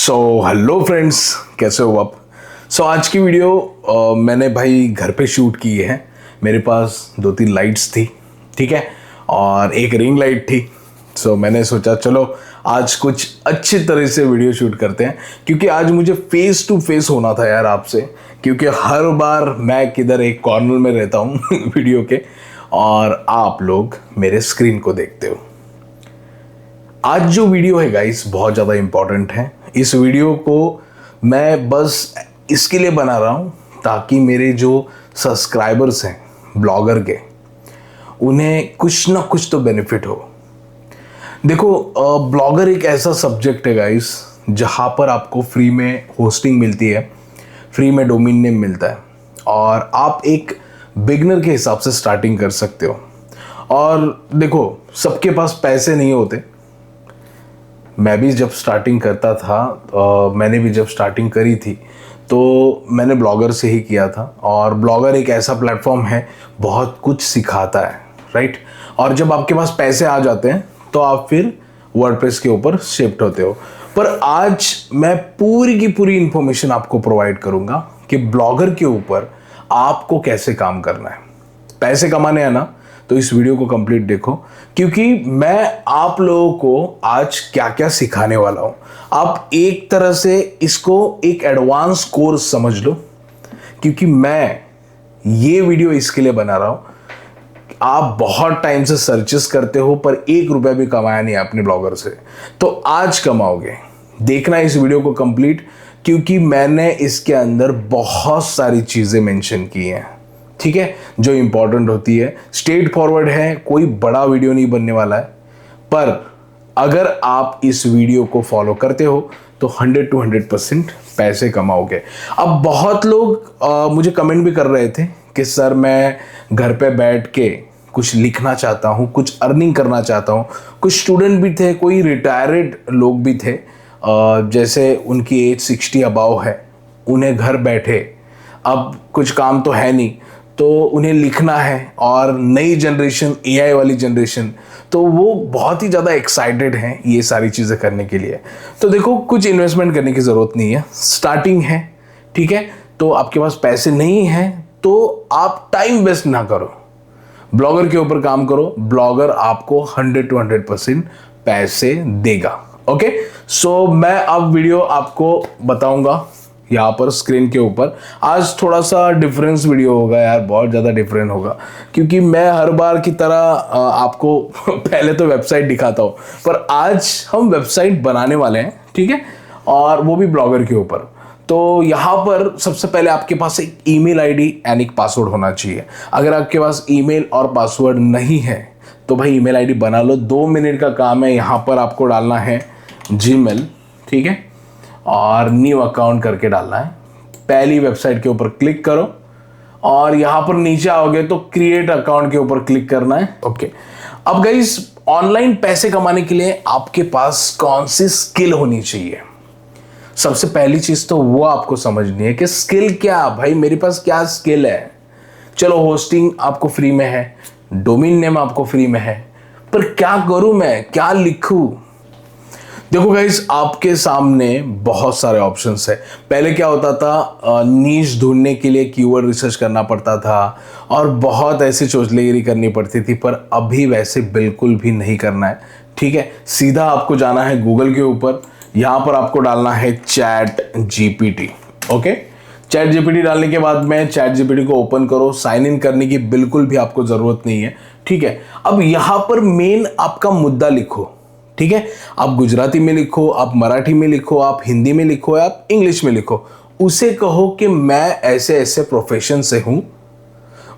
So hello friends, कैसे हो आप। आज की वीडियो मैंने भाई घर पे शूट की है। मेरे पास 2-3 लाइट्स थी, ठीक है, और एक रिंग लाइट थी। मैंने सोचा चलो आज कुछ अच्छी तरह से वीडियो शूट करते हैं, क्योंकि आज मुझे फेस टू फेस होना था यार आपसे। क्योंकि हर बार मैं किधर एक कॉर्नर में रहता हूँ वीडियो के, और आप लोग मेरे स्क्रीन को देखते हो। आज जो वीडियो है गाइस बहुत ज़्यादा इंपॉर्टेंट है। इस वीडियो को मैं बस इसके लिए बना रहा हूँ ताकि मेरे जो सब्सक्राइबर्स हैं ब्लॉगर के, उन्हें कुछ ना कुछ तो बेनिफिट हो। देखो, ब्लॉगर एक ऐसा सब्जेक्ट है गाइस जहाँ पर आपको फ्री में होस्टिंग मिलती है, फ्री में डोमेन नेम मिलता है, और आप एक बिगनर के हिसाब से स्टार्टिंग कर सकते हो। और देखो, सबके पास पैसे नहीं होते। मैं भी जब स्टार्टिंग करता था, मैंने भी जब स्टार्टिंग करी थी तो मैंने ब्लॉगर से ही किया था। और ब्लॉगर एक ऐसा प्लेटफॉर्म है, बहुत कुछ सिखाता है, राइट। और जब आपके पास पैसे आ जाते हैं तो आप फिर वर्डप्रेस के ऊपर शिफ्ट होते हो। पर आज मैं पूरी की पूरी इंफॉर्मेशन आपको प्रोवाइड करूंगा कि ब्लॉगर के ऊपर आपको कैसे काम करना है। पैसे कमाने हैं ना, तो इस वीडियो को कंप्लीट देखो, क्योंकि मैं आप लोगों को आज क्या क्या सिखाने वाला हूं। आप एक तरह से इसको एक एडवांस कोर्स समझ लो, क्योंकि मैं ये वीडियो इसके लिए बना रहा हूं। आप बहुत टाइम से सर्चेस करते हो पर 1 रुपया भी कमाया नहीं अपने ब्लॉगर से, तो आज कमाओगे। देखना इस वीडियो को कंप्लीट, क्योंकि मैंने इसके अंदर बहुत सारी चीजें मेंशन की हैं, ठीक है, जो इंपॉर्टेंट होती है। स्ट्रेट फॉरवर्ड है, कोई बड़ा वीडियो नहीं बनने वाला है। पर अगर आप इस वीडियो को फॉलो करते हो तो 100 to 100% पैसे कमाओगे। अब बहुत लोग मुझे कमेंट भी कर रहे थे कि सर मैं घर पे बैठ के कुछ लिखना चाहता हूँ, कुछ अर्निंग करना चाहता हूँ। कुछ स्टूडेंट भी थे, कोई रिटायर्ड लोग भी थे, जैसे उनकी एज 60 अबाव है, उन्हें घर बैठे अब कुछ काम तो है नहीं, तो उन्हें लिखना है। और नई जनरेशन, एआई वाली जनरेशन, तो वो बहुत ही ज़्यादा एक्साइटेड हैं ये सारी चीज़ें करने के लिए। तो देखो, कुछ इन्वेस्टमेंट करने की ज़रूरत नहीं है, स्टार्टिंग है, ठीक है। तो आपके पास पैसे नहीं हैं तो आप टाइम वेस्ट ना करो, ब्लॉगर के ऊपर काम करो। ब्लॉगर आपको 100 to 100% पैसे देगा। ओके, मैं अब वीडियो आपको बताऊंगा यहाँ पर स्क्रीन के ऊपर। आज थोड़ा सा डिफरेंस वीडियो होगा यार, बहुत ज़्यादा डिफरेंट होगा, क्योंकि मैं हर बार की तरह आपको पहले तो वेबसाइट दिखाता हूँ, पर आज हम वेबसाइट बनाने वाले हैं, ठीक है, और वो भी ब्लॉगर के ऊपर। तो यहाँ पर सबसे पहले आपके पास एक ईमेल आईडी एंड एक पासवर्ड होना चाहिए। अगर आपके पास ईमेल और पासवर्ड नहीं है तो भाई ईमेल आईडी बना लो, 2 मिनट का काम है। यहाँ पर आपको डालना है जीमेल, ठीक है, और न्यू अकाउंट करके डालना है। पहली वेबसाइट के ऊपर क्लिक करो और यहां पर नीचे आओगे तो क्रिएट अकाउंट के ऊपर क्लिक करना है। ओके, अब गाइस, ऑनलाइन पैसे कमाने के लिए आपके पास कौन सी स्किल होनी चाहिए? सबसे पहली चीज तो वो आपको समझनी है कि स्किल क्या, भाई मेरे पास क्या स्किल है। चलो, होस्टिंग आपको फ्री में है, डोमेन नेम आपको फ्री में है, पर क्या करूं मैं, क्या लिखूं? देखो गाइस, आपके सामने बहुत सारे ऑप्शंस है। पहले क्या होता था, नीश ढूंढने के लिए कीवर्ड रिसर्च करना पड़ता था और बहुत ऐसी चोचलेगिरी करनी पड़ती थी, पर अभी वैसे बिल्कुल भी नहीं करना है, ठीक है। सीधा आपको जाना है गूगल के ऊपर, यहाँ पर आपको डालना है chat GPT. Okay, chat GPT डालने के बाद में चैट जीपीटी को ओपन करो। साइन इन करने की बिल्कुल भी आपको जरूरत नहीं है, ठीक है। अब यहाँ पर मेन आपका मुद्दा लिखो, ठीक है। आप गुजराती में लिखो, आप मराठी में लिखो, आप हिंदी में लिखो, आप इंग्लिश में लिखो। उसे कहो कि मैं ऐसे ऐसे प्रोफेशन से हूं,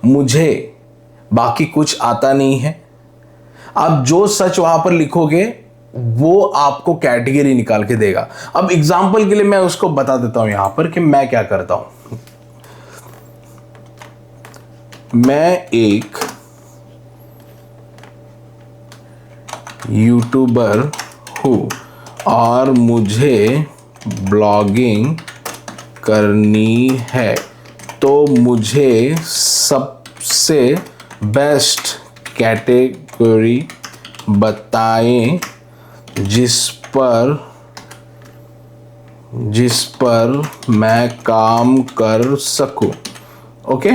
मुझे बाकी कुछ आता नहीं है। आप जो सच वहां पर लिखोगे वो आपको कैटेगरी निकाल के देगा। अब एग्जाम्पल के लिए मैं उसको बता देता हूं यहां पर कि मैं क्या करता हूं। मैं एक यूट्यूबर हूँ और मुझे ब्लॉगिंग करनी है, तो मुझे सबसे बेस्ट कैटेगरी बताएं जिस पर जिस पर मैं काम कर सकूं। ओके,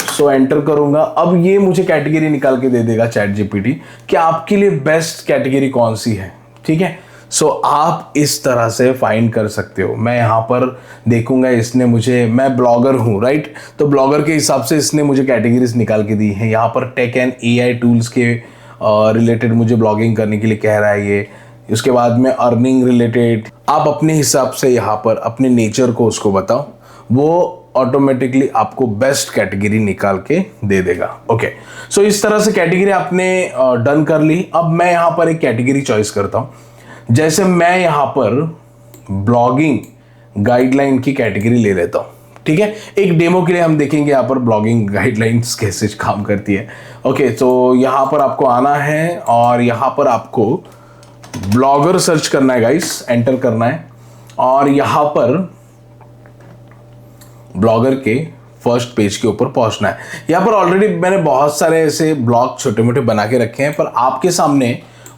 सो एंटर करूंगा। अब ये मुझे कैटेगरी निकाल के दे देगा चैट जीपीटी कि आपके लिए बेस्ट कैटेगरी कौन सी है। ठीक है, सो आप इस तरह से फाइंड कर सकते हो। मैं यहाँ पर देखूंगा, इसने मुझे, मैं ब्लॉगर हूँ राइट, तो ब्लॉगर के हिसाब से इसने मुझे कैटेगरीज निकाल के दी हैं। यहाँ पर टेक एंड एआई टूल्स के रिलेटेड मुझे ब्लॉगिंग करने के लिए कह रहा है ये। उसके बाद में अर्निंग रिलेटेड, आप अपने हिसाब से यहाँ पर अपने नेचर को उसको बताओ, वो ऑटोमेटिकली आपको बेस्ट कैटेगरी निकाल के दे देगा। ओके, सो इस तरह से कैटेगरी आपने डन कर ली। अब मैं यहाँ पर एक कैटेगरी चॉइस करता हूँ। जैसे मैं यहाँ पर ब्लॉगिंग गाइडलाइन की कैटेगरी ले लेता हूँ। ठीक है, एक डेमो के लिए हम देखेंगे यहाँ पर ब्लॉगिंग गाइडलाइंस कैसे काम करती है। ओके, तो यहाँ पर आपको आना है और यहाँ पर आपको ब्लॉगर सर्च करना है गाइस, एंटर करना है और यहाँ पर ब्लॉगर के फर्स्ट पेज के ऊपर पहुंचना है। यहाँ पर ऑलरेडी मैंने बहुत सारे ऐसे ब्लॉग छोटे मोटे बना के रखे हैं, पर आपके सामने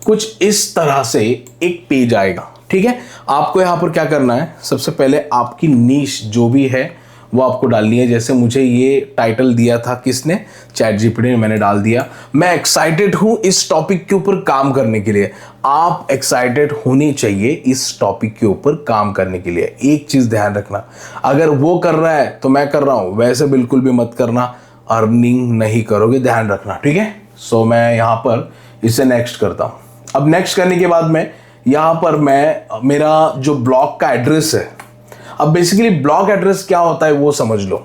कुछ इस तरह से एक पेज आएगा। ठीक है, आपको यहाँ पर क्या करना है, सबसे पहले आपकी नीश जो भी है वो आपको डालनी है। जैसे मुझे ये टाइटल दिया था किसने, चैट जीपीटी ने, मैंने डाल दिया। मैं एक्साइटेड हूं इस टॉपिक के ऊपर काम करने के लिए। आप एक्साइटेड होनी चाहिए इस टॉपिक के ऊपर काम करने के लिए। एक चीज ध्यान रखना, अगर वो कर रहा है तो मैं कर रहा हूं, वैसे बिल्कुल भी मत करना, अर्निंग नहीं करोगे, ध्यान रखना। ठीक है, सो मैं यहाँ पर इसे नेक्स्ट करता हूँ। अब नेक्स्ट करने के बाद में यहाँ पर मैं मेरा जो ब्लॉग का एड्रेस है, अब बेसिकली ब्लॉग एड्रेस क्या होता है वो समझ लो।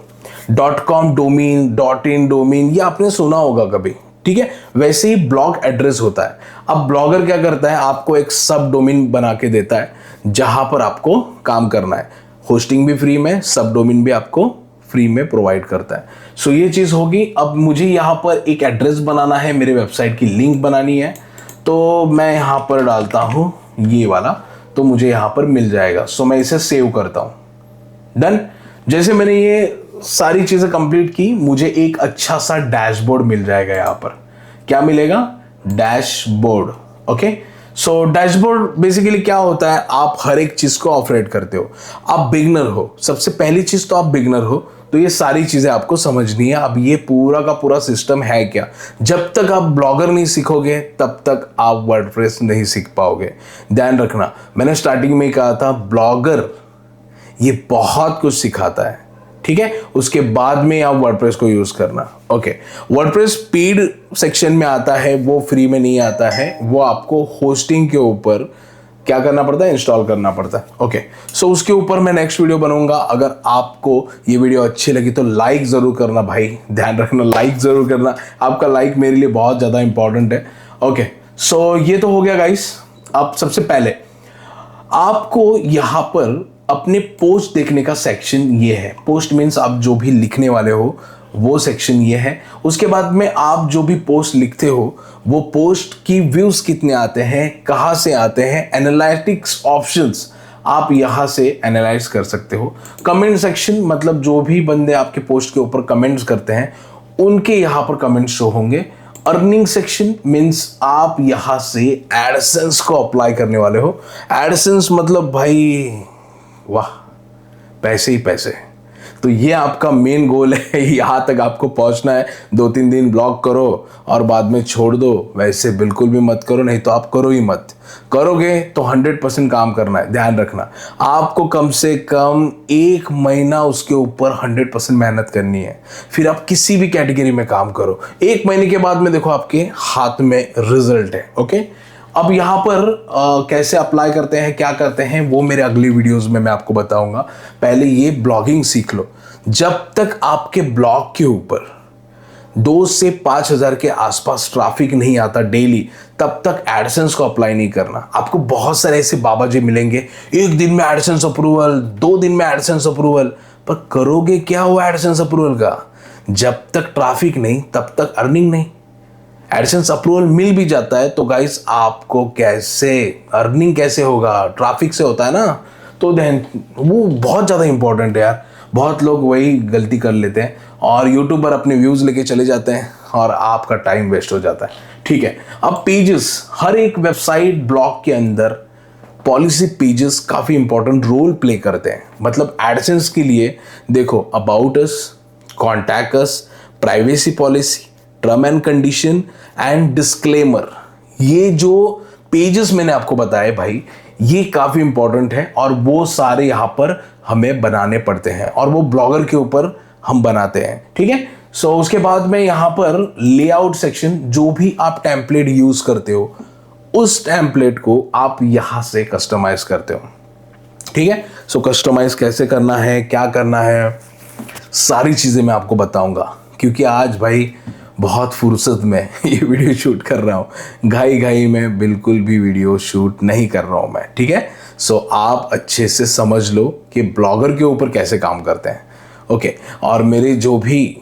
.com डोमेन, .in डोमेन, ये आपने सुना होगा कभी। ठीक है, वैसे ही ब्लॉग एड्रेस होता है। अब ब्लॉगर क्या करता है, आपको एक सब डोमेन बना के देता है जहां पर आपको काम करना है। होस्टिंग भी फ्री में, सब डोमेन भी आपको फ्री में प्रोवाइड करता है। सो ये चीज होगी। अब मुझे यहाँ पर एक एड्रेस बनाना है, मेरे वेबसाइट की लिंक बनानी है, तो मैं यहाँ पर डालता हूँ ये वाला, तो मुझे यहाँ पर मिल जाएगा। सो मैं इसे सेव करता हूँ। डन। जैसे मैंने ये सारी चीजें कंप्लीट की, मुझे एक अच्छा सा डैशबोर्ड मिल जाएगा। यहाँ पर क्या मिलेगा, डैशबोर्ड। ओके, सो डैशबोर्ड बेसिकली क्या होता है, आप हर एक चीज को ऑपरेट करते हो। आप बिगनर हो, सबसे पहली चीज तो आप बिगनर हो, तो ये सारी चीजें आपको समझनी है। अब ये पूरा का पूरा सिस्टम है क्या, जब तक आप ब्लॉगर नहीं सीखोगे तब तक आप वर्डप्रेस नहीं सीख पाओगे। ध्यान रखना, मैंने स्टार्टिंग में ही कहा था ब्लॉगर ये बहुत कुछ सिखाता है। ठीक है, उसके बाद में आप वर्डप्रेस को यूज करना। ओके, वर्डप्रेस पेड सेक्शन में आता है, वो फ्री में नहीं आता है, वो आपको होस्टिंग के ऊपर क्या करना पड़ता है, इंस्टॉल करना पड़ता है। ओके, सो उसके ऊपर मैं नेक्स्ट वीडियो बनाऊंगा। अगर आपको ये वीडियो अच्छी लगी तो लाइक जरूर करना भाई, ध्यान रखना लाइक जरूर करना, आपका लाइक मेरे लिए बहुत ज्यादा इंपॉर्टेंट है। ओके, सो ये तो हो गया गाइस। अब सबसे पहले आपको यहाँ पर अपने पोस्ट देखने का सेक्शन ये है। पोस्ट मीन्स आप जो भी लिखने वाले हो वो सेक्शन ये है। उसके बाद में आप जो भी पोस्ट लिखते हो वो पोस्ट की व्यूज कितने आते हैं, कहाँ से आते हैं, एनालिटिक्स ऑप्शंस आप यहाँ से एनालाइज कर सकते हो। कमेंट सेक्शन मतलब जो भी बंदे आपके पोस्ट के ऊपर कमेंट्स करते हैं उनके यहाँ पर कमेंट शो होंगे। अर्निंग सेक्शन मीन्स आप यहाँ से एडसेंस को अप्लाई करने वाले हो। एडसेंस मतलब भाई वाह, पैसे ही पैसे। तो ये आपका मेन गोल है, यहाँ तक आपको पहुँचना है। 2-3 दिन ब्लॉग करो और बाद में छोड़ दो, वैसे बिल्कुल भी मत करो, नहीं तो आप करो ही मत। करोगे तो 100% काम करना है। ध्यान रखना, आपको कम से कम 1 महीना उसके ऊपर 100% मेहनत करनी है, फिर आप किसी भी कैटेगरी में काम करो। 1 महीने के बाद में देखो आपके हाथ में रिजल्ट है। ओके, अब यहाँ पर कैसे अप्लाई करते हैं, क्या करते हैं, वो मेरे अगली वीडियोस में मैं आपको बताऊंगा। पहले ये ब्लॉगिंग सीख लो। जब तक आपके ब्लॉग के ऊपर 2 से 5 हज़ार के आसपास ट्रैफिक नहीं आता डेली, तब तक एडसेंस को अप्लाई नहीं करना। आपको बहुत सारे ऐसे बाबा जी मिलेंगे, 1 दिन में एडसेंस अप्रूवल, 2 दिन में एडसेंस अप्रूवल, पर करोगे क्या हुआ एडसेंस अप्रूवल का? जब तक ट्रैफिक नहीं तब तक अर्निंग नहीं। एडसेंस अप्रूवल मिल भी जाता है तो गाइस आपको कैसे अर्निंग कैसे होगा, ट्रैफिक से होता है ना। तो देन वो बहुत ज़्यादा इंपॉर्टेंट है यार। बहुत लोग वही गलती कर लेते हैं और यूट्यूबर अपने व्यूज़ लेके चले जाते हैं और आपका टाइम वेस्ट हो जाता है। ठीक है, अब पेजेस, हर एक वेबसाइट ब्लॉग के अंदर पॉलिसी पेजेस काफ़ी इंपॉर्टेंट रोल प्ले करते हैं। मतलब एडसेंस के लिए देखो, about us, contact us, privacy policy, term and condition and disclaimer, ये जो पेजेस मैंने आपको बताए भाई, ये काफ़ी इंपॉर्टेंट है और वो सारे यहाँ पर हमें बनाने पड़ते हैं और वो ब्लॉगर के ऊपर हम बनाते हैं। ठीक है, सो उसके बाद में यहाँ पर लेआउट सेक्शन, जो भी आप टेम्पलेट यूज करते हो उस टेम्पलेट को आप यहाँ से कस्टमाइज करते हो। ठीक है, सो कस्टमाइज कैसे करना है, क्या करना है, सारी चीज़ें मैं आपको बताऊंगा, क्योंकि आज भाई बहुत फुर्सत में ये वीडियो शूट कर रहा हूँ, घाई घाई में बिल्कुल भी वीडियो शूट नहीं कर रहा हूँ मैं। ठीक है, सो आप अच्छे से समझ लो कि ब्लॉगर के ऊपर कैसे काम करते हैं। ओके, और मेरे जो भी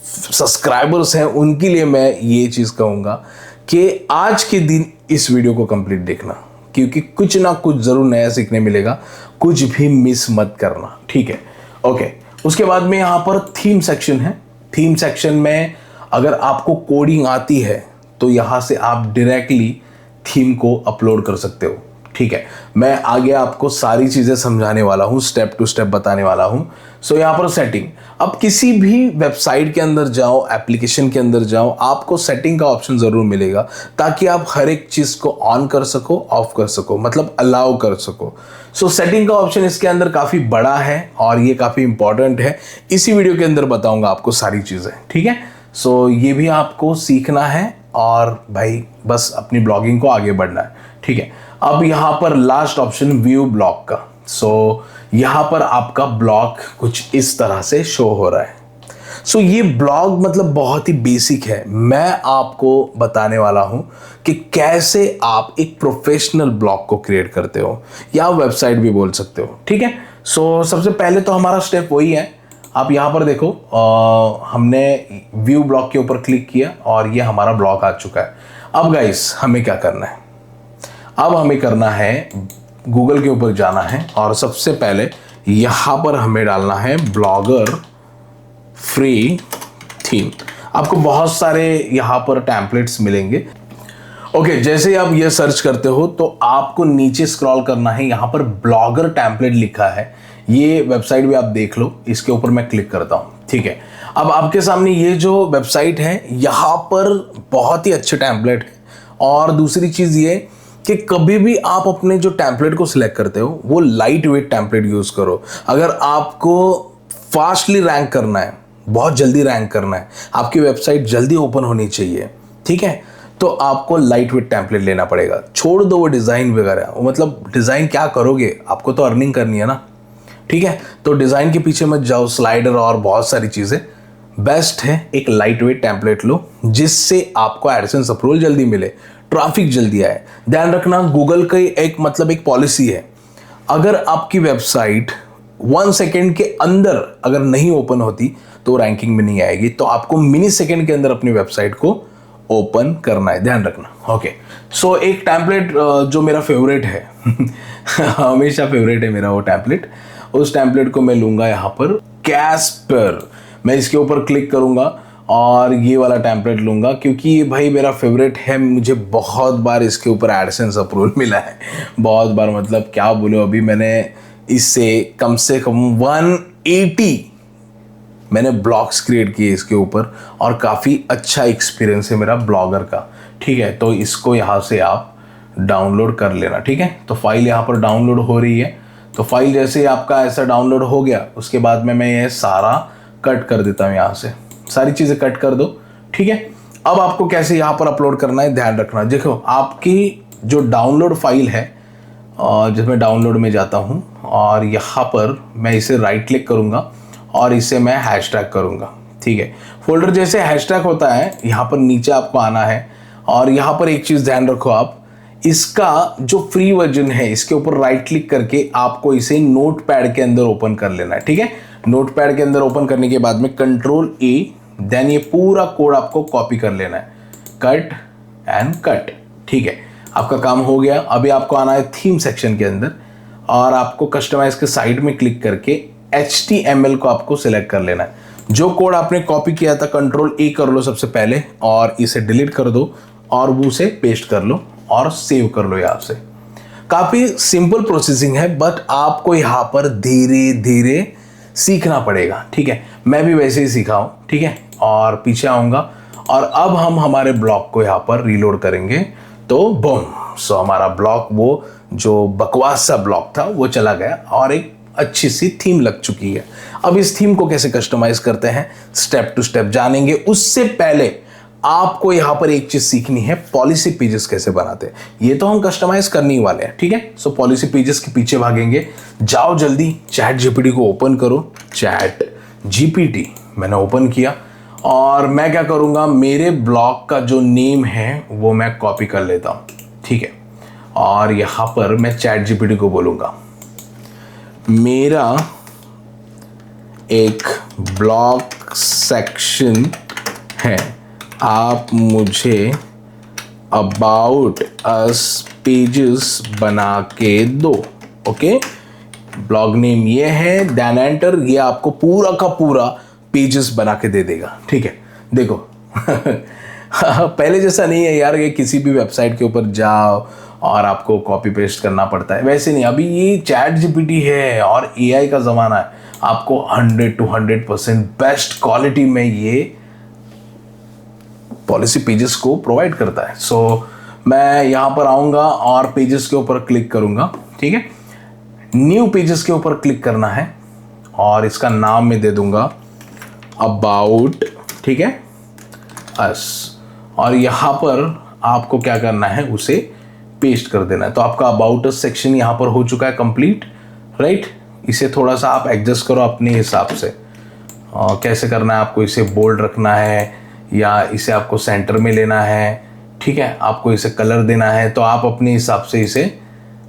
सब्सक्राइबर्स हैं उनके लिए मैं ये चीज़ कहूँगा कि आज के दिन इस वीडियो को कंप्लीट देखना, क्योंकि कुछ ना कुछ ज़रूर नया सीखने मिलेगा, कुछ भी मिस मत करना। ठीक है, ओके। उसके बाद में यहाँ पर थीम सेक्शन है। थीम सेक्शन में अगर आपको कोडिंग आती है तो यहाँ से आप डायरेक्टली थीम को अपलोड कर सकते हो। ठीक है, मैं आगे आपको सारी चीज़ें समझाने वाला हूँ, स्टेप टू स्टेप बताने वाला हूँ। सो यहाँ पर सेटिंग, अब किसी भी वेबसाइट के अंदर जाओ, एप्लीकेशन के अंदर जाओ, आपको सेटिंग का ऑप्शन ज़रूर मिलेगा ताकि आप हर एक चीज़ को ऑन कर सको, ऑफ कर सको, मतलब अलाउ कर सको। सो सेटिंग का ऑप्शन इसके अंदर काफ़ी बड़ा है और ये काफ़ी इंपॉर्टेंट है। इसी वीडियो के अंदर बताऊँगा आपको सारी चीज़ें। ठीक है, सो ये भी आपको सीखना है और भाई बस अपनी ब्लॉगिंग को आगे बढ़ना है। ठीक है, अब यहाँ पर लास्ट ऑप्शन व्यू ब्लॉग का। सो यहाँ पर आपका ब्लॉग कुछ इस तरह से शो हो रहा है। सो ये ब्लॉग मतलब बहुत ही बेसिक है। मैं आपको बताने वाला हूँ कि कैसे आप एक प्रोफेशनल ब्लॉग को क्रिएट करते हो, या वेबसाइट भी बोल सकते हो। ठीक है, सो सबसे पहले तो हमारा स्टेप वही है। आप यहाँ पर देखो, हमने व्यू ब्लॉग के ऊपर क्लिक किया और ये हमारा ब्लॉग आ चुका है। अब गाइस हमें क्या करना है, अब हमें करना है गूगल के ऊपर जाना है और सबसे पहले यहाँ पर हमें डालना है ब्लॉगर फ्री थीम। आपको बहुत सारे यहाँ पर टेम्पलेट्स मिलेंगे। ओके, जैसे आप ये सर्च करते हो तो आपको नीचे स्क्रॉल करना है, यहाँ पर ब्लॉगर टेम्पलेट लिखा है। ये वेबसाइट भी आप देख लो, इसके ऊपर मैं क्लिक करता हूँ। ठीक है, अब आपके सामने ये जो वेबसाइट है, यहाँ पर बहुत ही अच्छे टेम्पलेट है। और दूसरी चीज़ ये कि कभी भी आप अपने जो टेम्पलेट को सिलेक्ट करते हो वो लाइट वेट टेम्पलेट यूज़ करो। अगर आपको फास्टली रैंक करना है, बहुत जल्दी रैंक करना है, आपकी वेबसाइट जल्दी ओपन होनी चाहिए, ठीक है, तो आपको लाइट वेट टेम्पलेट लेना पड़ेगा। छोड़ दो वो डिज़ाइन वगैरह, मतलब डिज़ाइन क्या करोगे, आपको तो अर्निंग करनी है ना। ठीक है, तो डिज़ाइन के पीछे मत जाओ, स्लाइडर और बहुत सारी चीज़ें। बेस्ट है एक लाइट वेट टेम्पलेट लो, जिससे आपको एडसेंस अप्रूवल जल्दी मिले, ट्रैफिक जल्दी आए। ध्यान रखना, गूगल का एक पॉलिसी है, अगर आपकी वेबसाइट 1 सेकेंड के अंदर अगर नहीं ओपन होती तो रैंकिंग में नहीं आएगी। तो आपको मिनी सेकेंड के अंदर अपनी वेबसाइट को ओपन करना है, ध्यान रखना। ओके, सो एक टेम्पलेट जो मेरा फेवरेट है हमेशा फेवरेट है मेरा वो टेम्पलेट, उस टेम्पलेट को मैं लूंगा यहाँ पर कैस्पर। मैं इसके ऊपर क्लिक करूंगा और ये वाला टेम्पलेट लूंगा, क्योंकि ये भाई मेरा फेवरेट है। मुझे बहुत बार इसके ऊपर एडसेंस अप्रूवल मिला है, बहुत बार, मतलब क्या बोलूं, अभी मैंने इससे कम से कम 180 मैंने ब्लॉग्स क्रिएट किए इसके ऊपर और काफ़ी अच्छा एक्सपीरियंस है मेरा ब्लॉगर का। ठीक है, तो इसको यहाँ से आप डाउनलोड कर लेना। ठीक है, तो फाइल यहाँ पर डाउनलोड हो रही है। तो फाइल जैसे आपका ऐसा डाउनलोड हो गया, उसके बाद में मैं ये सारा कट कर देता हूँ, यहाँ से सारी चीज़ें कट कर दो। ठीक है, अब आपको कैसे यहाँ पर अपलोड करना है ध्यान रखना। देखो, आपकी जो डाउनलोड फाइल है, जिसमें डाउनलोड में जाता हूँ और यहाँ पर मैं इसे राइट क्लिक करूँगा और इसे मैं हैशटैग करूँगा। ठीक है, फोल्डर जैसे हैशटैग होता है, यहाँ पर नीचे आपको आना है और यहाँ पर एक चीज़ ध्यान रखो, आप इसका जो फ्री वर्जन है इसके ऊपर राइट क्लिक करके आपको इसे नोटपैड के अंदर ओपन कर लेना है। ठीक है, नोटपैड के अंदर ओपन करने के बाद में Ctrl+A, देन ये पूरा कोड आपको कॉपी कर लेना है, कट एंड कट। ठीक है, आपका काम हो गया। अभी आपको आना है थीम सेक्शन के अंदर और आपको कस्टमाइज के साइड में क्लिक करके HTML को आपको सिलेक्ट कर लेना है। जो कोड आपने कॉपी किया था Ctrl+A कर लो सबसे पहले और इसे डिलीट कर दो और वो उसे पेस्ट कर लो और सेव कर लो यहाँ से। काफ़ी सिंपल प्रोसेसिंग है, बट आपको यहाँ पर धीरे धीरे सीखना पड़ेगा। ठीक है, मैं भी वैसे ही सीखा हूँ। ठीक है, और पीछे आऊँगा और अब हम हमारे ब्लॉक को यहाँ पर रीलोड करेंगे तो बूम, सो हमारा ब्लॉक वो जो बकवास सा ब्लॉक था वो चला गया और एक अच्छी सी थीम लग चुकी है। अब इस थीम को कैसे कस्टमाइज करते हैं स्टेप टू स्टेप जानेंगे। उससे पहले आपको यहां पर एक चीज सीखनी है, पॉलिसी पेजेस कैसे बनाते हैं। ये तो हम कस्टमाइज करने ही वाले हैं। ठीक है, सो पॉलिसी पेजेस के पीछे भागेंगे। जाओ जल्दी चैट जीपीटी को ओपन करो। चैट जीपीटी मैंने ओपन किया और मैं क्या करूंगा, मेरे ब्लॉग का जो नेम है वो मैं कॉपी कर लेता हूं। ठीक है, और यहां पर मैं चैट जीपीटी को बोलूंगा मेरा एक ब्लॉग सेक्शन है, आप मुझे अबाउट अस पेजेस बना के दो। ओके, ब्लॉग नेम ये है, देन एंटर, ये आपको पूरा का पूरा पेजेस बना के दे देगा। ठीक है, देखो पहले जैसा नहीं है यार, ये किसी भी वेबसाइट के ऊपर जाओ और आपको कॉपी पेस्ट करना पड़ता है, वैसे नहीं। अभी ये चैट जीपीटी है और एआई का ज़माना है, आपको 100 to 100% बेस्ट क्वालिटी में ये पॉलिसी पेजेस को प्रोवाइड करता है। सो मैं यहाँ पर आऊँगा और पेजेस के ऊपर क्लिक करूँगा। ठीक है, न्यू पेजेस के ऊपर क्लिक करना है और इसका नाम मैं दे दूँगा अबाउट, ठीक है, अस। और यहाँ पर आपको क्या करना है, उसे पेस्ट कर देना है। तो आपका अबाउट अस सेक्शन यहाँ पर हो चुका है कंप्लीट, राइट। इसे थोड़ा सा आप एडजस्ट करो अपने हिसाब से। कैसे करना है, आपको इसे बोल्ड रखना है या इसे आपको सेंटर में लेना है। ठीक है, आपको इसे कलर देना है तो आप अपने हिसाब से इसे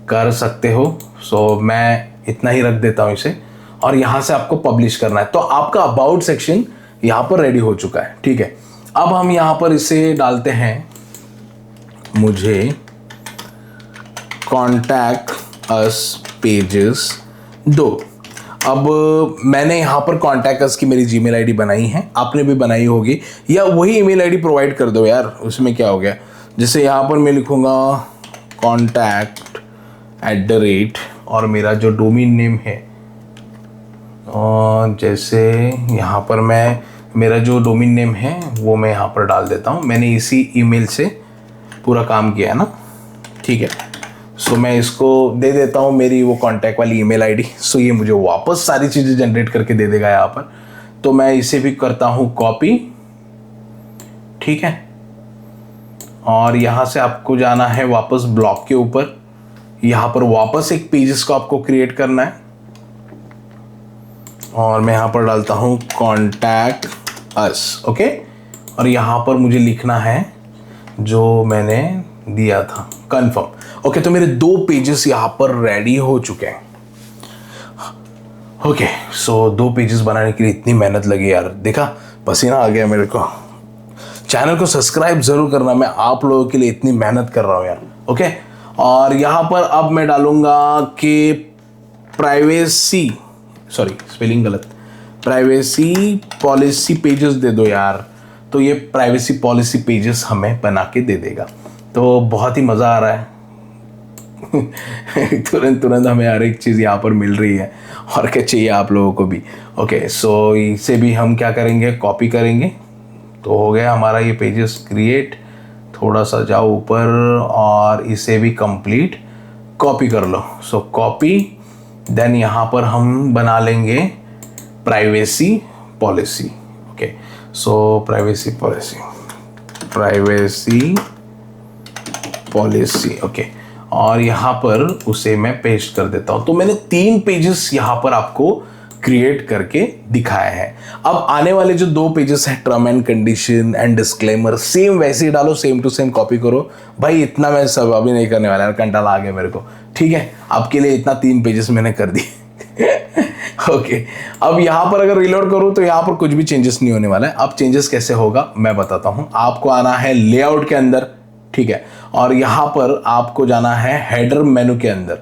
कर सकते हो। सो मैं इतना ही रख देता हूँ इसे, और यहाँ से आपको पब्लिश करना है। तो आपका अबाउट सेक्शन यहाँ पर रेडी हो चुका है। ठीक है, अब हम यहाँ पर इसे डालते हैं, मुझे कॉन्टैक्ट अस पेजेस दो। अब मैंने यहाँ पर कॉन्टैक्ट अस की मेरी जीमेल आईडी बनाई है, आपने भी बनाई होगी, या वही ईमेल आईडी प्रोवाइड कर दो यार, उसमें क्या हो गया। जैसे यहाँ पर मैं लिखूँगा contact@ और मेरा जो डोमेन नेम है, और जैसे यहाँ पर मैं मेरा जो डोमेन नेम है वो मैं यहाँ पर डाल देता हूँ। मैंने इसी ईमेल से पूरा काम किया है ना। ठीक है, सो मैं इसको दे देता हूँ मेरी वो कॉन्टैक्ट वाली ईमेल आईडी। सो ये मुझे वापस सारी चीज़ें जनरेट करके दे देगा यहाँ पर। तो मैं इसे भी करता हूँ कॉपी। ठीक है, और यहाँ से आपको जाना है वापस ब्लॉग के ऊपर। यहाँ पर वापस एक पेजेस को आपको क्रिएट करना है और मैं यहाँ पर डालता हूँ कॉन्टैक्ट अस। ओके, और यहाँ पर मुझे लिखना है जो मैंने दिया था, कन्फर्म। ओके, तो मेरे 2 पेजेस यहाँ पर रेडी हो चुके हैं। ओके, सो 2 पेजेस बनाने के लिए इतनी मेहनत लगी यार, देखा पसीना आ गया मेरे को। चैनल को सब्सक्राइब जरूर करना, मैं आप लोगों के लिए इतनी मेहनत कर रहा हूँ यार। ओके, और यहाँ पर अब मैं डालूंगा कि प्राइवेसी, सॉरी स्पेलिंग गलत, प्राइवेसी पॉलिसी पेजेस दे दो यार। तो ये प्राइवेसी पॉलिसी पेजेस हमें बना के दे देगा। तो बहुत ही मज़ा आ रहा है तुरंत हमें हर एक चीज़ यहाँ पर मिल रही है, और क्या चाहिए आप लोगों को भी। ओके, सो इसे भी हम क्या करेंगे, कॉपी करेंगे। तो हो गया हमारा ये पेजेस क्रिएट। थोड़ा सा जाओ ऊपर और इसे भी कंप्लीट कॉपी कर लो। सो कॉपी, देन यहाँ पर हम बना लेंगे प्राइवेसी पॉलिसी। ओके, सो प्राइवेसी पॉलिसी, ओके, और यहाँ पर उसे मैं पेस्ट कर देता हूँ। तो मैंने 3 पेजेस यहाँ पर आपको क्रिएट करके दिखाया है। अब आने वाले जो 2 पेजेस हैं, term and condition and disclaimer, same वैसे ही डालो, सेम टू सेम कॉपी करो। भाई इतना मैं सब अभी नहीं करने वाला यार, घंटा ला गया मेरे को। ठीक है, आपके लिए इतना 3 पेजेस मैंने कर दिए। ओके, अब यहाँ पर अगर रिलोड करूँ तो यहाँ पर कुछ भी चेंजेस नहीं होने वाला है। अब चेंजेस कैसे होगा मैं बताता हूँ। आपको आना है लेआउट के अंदर, ठीक है, और यहाँ पर आपको जाना है हेडर मेनू के अंदर।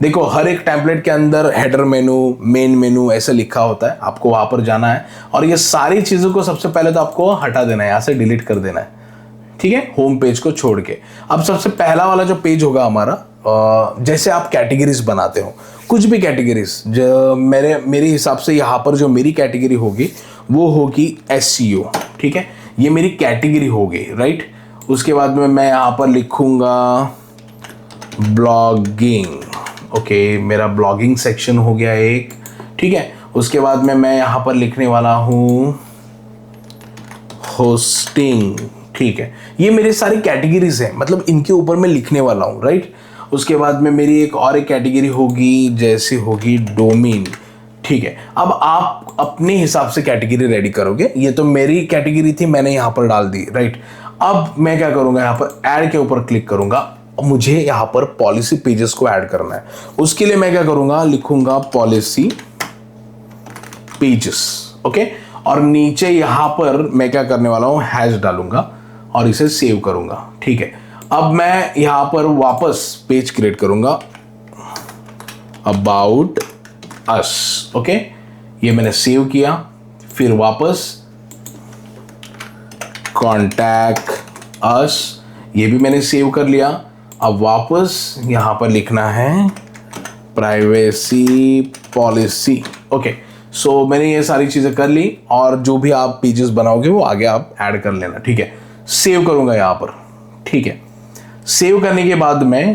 देखो हर एक टेम्पलेट के अंदर हेडर मेनू, मेन मेनू ऐसे लिखा होता है, आपको वहाँ पर जाना है और ये सारी चीज़ों को सबसे पहले तो आपको हटा देना है, यहाँ से डिलीट कर देना है। ठीक है, होम पेज को छोड़ के। अब सबसे पहला वाला जो पेज होगा हमारा, जैसे आप कैटेगरीज बनाते हो, कुछ भी कैटेगरीज, जो मेरे हिसाब से यहाँ पर जो मेरी कैटेगरी होगी वो होगी SEO, ठीक है, ये मेरी कैटेगरी होगी, राइट। उसके बाद में मैं यहाँ पर लिखूँगा ब्लॉगिंग, ओके, मेरा ब्लॉगिंग सेक्शन हो गया एक, ठीक है। उसके बाद में मैं यहाँ पर लिखने वाला हूँ होस्टिंग, ठीक है। ये मेरे सारी कैटेगरीज हैं, मतलब इनके ऊपर मैं लिखने वाला हूँ, राइट। उसके बाद में मेरी एक कैटेगरी होगी, जैसे होगी डोमेन, ठीक है। अब आप अपने हिसाब से कैटेगरी रेडी करोगे, ये तो मेरी कैटेगरी थी, मैंने यहाँ पर डाल दी, राइट। अब मैं क्या करूँगा, यहाँ पर ऐड के ऊपर क्लिक करूँगा, मुझे यहाँ पर पॉलिसी पेजेस को ऐड करना है। उसके लिए मैं क्या करूँगा, लिखूँगा पॉलिसी पेजेस, ओके। और नीचे यहां पर मैं क्या करने वाला हूं, हैश डालूंगा और इसे सेव करूंगा, ठीक है। अब मैं यहां पर वापस पेज क्रिएट करूंगा, अबाउट अस, ओके, ये मैंने सेव किया। फिर वापस कॉन्टैक्ट अस, ये भी मैंने सेव कर लिया। अब वापस यहां पर लिखना है प्राइवेसी पॉलिसी, ओके। सो मैंने ये सारी चीज़ें कर ली, और जो भी आप पेजेस बनाओगे वो आगे आप ऐड कर लेना, ठीक है। सेव करूँगा यहाँ पर, ठीक है। सेव करने के बाद मैं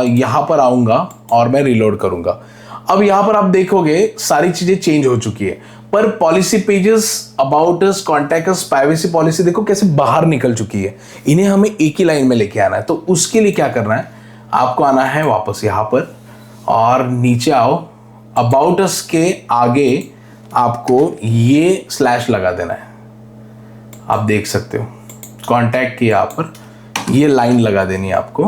यहाँ पर आऊँगा और मैं रिलोड करूँगा। अब यहाँ पर आप देखोगे सारी चीज़ें चेंज हो चुकी है, पर policy pages, about us, contact us, privacy policy देखो कैसे बाहर निकल चुकी है। इन्हें हमें एक ही लाइन में लेके आना है, तो उसके लिए क्या करना है, आपको आना है वापस यहाँ पर और नीचे आओ, अबाउट अस के आगे आपको ये स्लैश लगा देना है, आप देख सकते हो, कॉन्टैक्ट के यहाँ पर ये लाइन लगा देनी है आपको,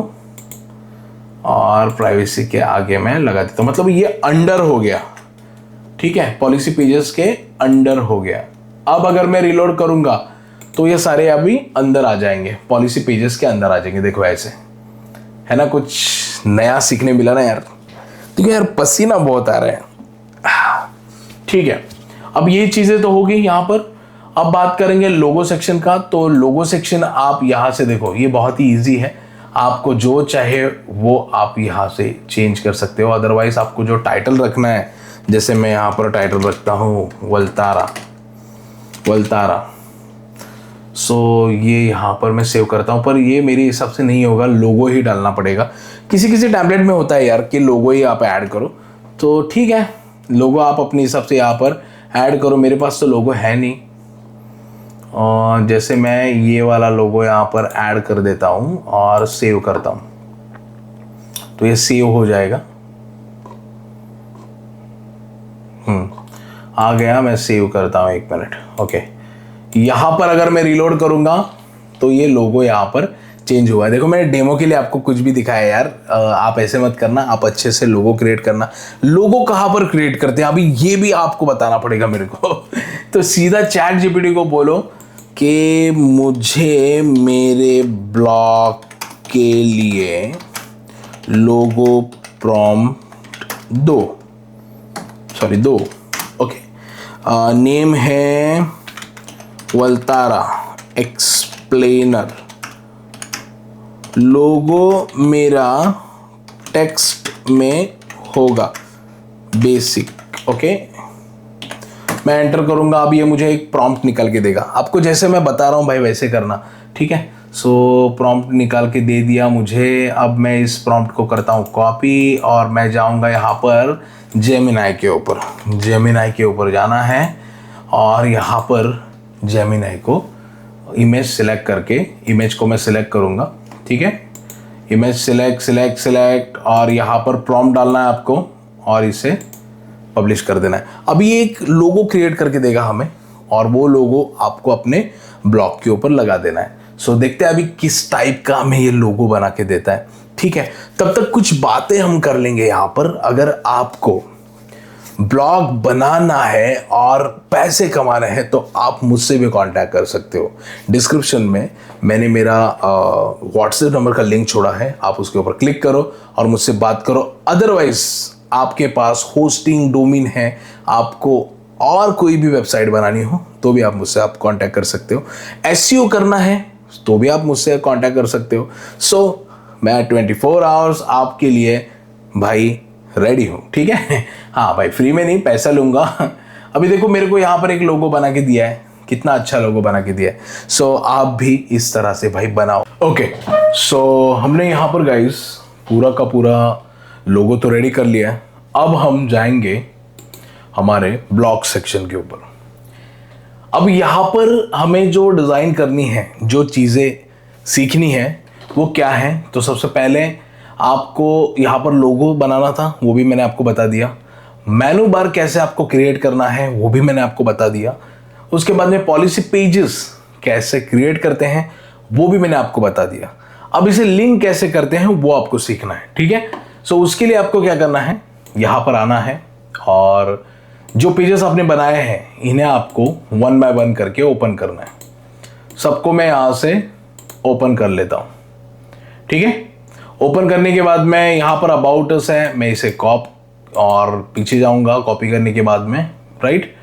और प्राइवेसी के आगे मैं लगा देता हूँ, मतलब ये अंडर हो गया, ठीक है, पॉलिसी पेजेस के अंडर हो गया। अब अगर मैं रिलोड करूंगा तो ये सारे अभी अंदर आ जाएंगे, पॉलिसी पेजेस के अंदर आ जाएंगे, देखो ऐसे, है ना, कुछ नया सीखने मिला ना यार, ठीक है यार, पसीना बहुत आ रहा है, ठीक है। अब ये चीजें तो होगी यहाँ पर। अब बात करेंगे लोगो सेक्शन का, तो लोगो सेक्शन आप यहाँ से देखो, ये बहुत ही इजी है, आपको जो चाहे वो आप यहाँ से चेंज कर सकते हो। अदरवाइज आपको जो टाइटल रखना है, जैसे मैं यहाँ पर टाइटल रखता हूँ वलतारा, सो ये यहाँ पर मैं सेव करता हूँ, पर ये मेरे हिसाब से नहीं होगा, लोगो ही डालना पड़ेगा। किसी किसी टैबलेट में होता है यार कि लोगो ही आप ऐड करो, तो ठीक है, लोगो आप अपने हिसाब से यहाँ पर ऐड करो। मेरे पास तो लोगो है नहीं, और जैसे मैं ये वाला लोगो यहाँ पर ऐड कर देता हूँ और सेव करता हूँ, तो ये सेव हो जाएगा। आ गया, मैं सेव करता हूँ, 1 मिनट, ओके। यहाँ पर अगर मैं रिलोड करूँगा तो ये लोगो यहाँ पर चेंज हुआ है। देखो मैंने डेमो के लिए आपको कुछ भी दिखाया यार, आप ऐसे मत करना, आप अच्छे से लोगो क्रिएट करना। लोगो कहाँ पर क्रिएट करते हैं अभी ये भी आपको बताना पड़ेगा मेरे को तो सीधा चैट जीपीटी को बोलो कि मुझे मेरे ब्लॉग के लिए लोगो प्रॉम्प्ट दो, ओके। नेम है वलतारा एक्सप्लेनर, लोगो मेरा टेक्स्ट में होगा बेसिक, ओके। मैं एंटर करूंगा, अब ये मुझे एक प्रॉम्प्ट निकल के देगा। आपको जैसे मैं बता रहा हूँ भाई वैसे करना, ठीक है। सो प्रॉम्प्ट निकाल के दे दिया मुझे। अब मैं इस प्रॉम्प्ट को करता हूँ कॉपी, और मैं जाऊँगा यहाँ पर जेमिनाई के ऊपर जाना है, और यहाँ पर जेमिनाई को इमेज सिलेक्ट करके, इमेज को मैं सिलेक्ट करूँगा, ठीक है। इमेज सिलेक्ट और यहाँ पर प्रॉम्प्ट डालना है आपको और इसे पब्लिश कर देना है। अभी एक लोगो क्रिएट करके देगा हमें, और वो लोगो आपको अपने ब्लॉग के ऊपर लगा देना है। सो देखते हैं अभी किस टाइप का हमें ये लोगो बना के देता है, ठीक है। तब तक कुछ बातें हम कर लेंगे यहाँ पर। अगर आपको ब्लॉग बनाना है और पैसे कमाने हैं तो आप मुझसे भी कांटेक्ट कर सकते हो। डिस्क्रिप्शन में मैंने मेरा व्हाट्सएप नंबर का लिंक छोड़ा है, आप उसके ऊपर क्लिक करो और मुझसे बात करो। अदरवाइज आपके पास होस्टिंग डोमेन है, आपको और कोई भी वेबसाइट बनानी हो तो भी आप मुझसे कांटेक्ट कर सकते हो। एसईओ करना है तो भी आप मुझसे कांटेक्ट कर सकते हो। सो मैं 24 आवर्स आपके लिए भाई रेडी हूँ, ठीक है। हाँ भाई, फ्री में नहीं, पैसा लूँगा। अभी देखो मेरे को यहाँ पर एक लोगो बना के दिया है, कितना अच्छा लोगो बना के दिया है। सो आप भी इस तरह से भाई बनाओ। ओके, सो हमने यहाँ पर गाइस पूरा का पूरा लोगो तो रेडी कर लिया है। अब हम जाएंगे हमारे ब्लॉग सेक्शन के ऊपर। अब यहाँ पर हमें जो डिज़ाइन करनी है, जो चीज़ें सीखनी है वो क्या है, तो सबसे पहले आपको यहाँ पर लोगो बनाना था, वो भी मैंने आपको बता दिया। मेनू बार कैसे आपको क्रिएट करना है वो भी मैंने आपको बता दिया। उसके बाद में पॉलिसी पेजेस कैसे क्रिएट करते हैं वो भी मैंने आपको बता दिया। अब इसे लिंक कैसे करते हैं वो आपको सीखना है, ठीक है। सो उसके लिए आपको क्या करना है, यहाँ पर आना है और जो पेजेस आपने बनाए हैं इन्हें आपको 1 बाय 1 करके ओपन करना है। सबको मैं यहाँ से ओपन कर लेता हूँ, ठीक है। ओपन करने के बाद मैं यहाँ पर अबाउट अस है, मैं इसे और पीछे जाऊँगा कॉपी करने के बाद में, राइट।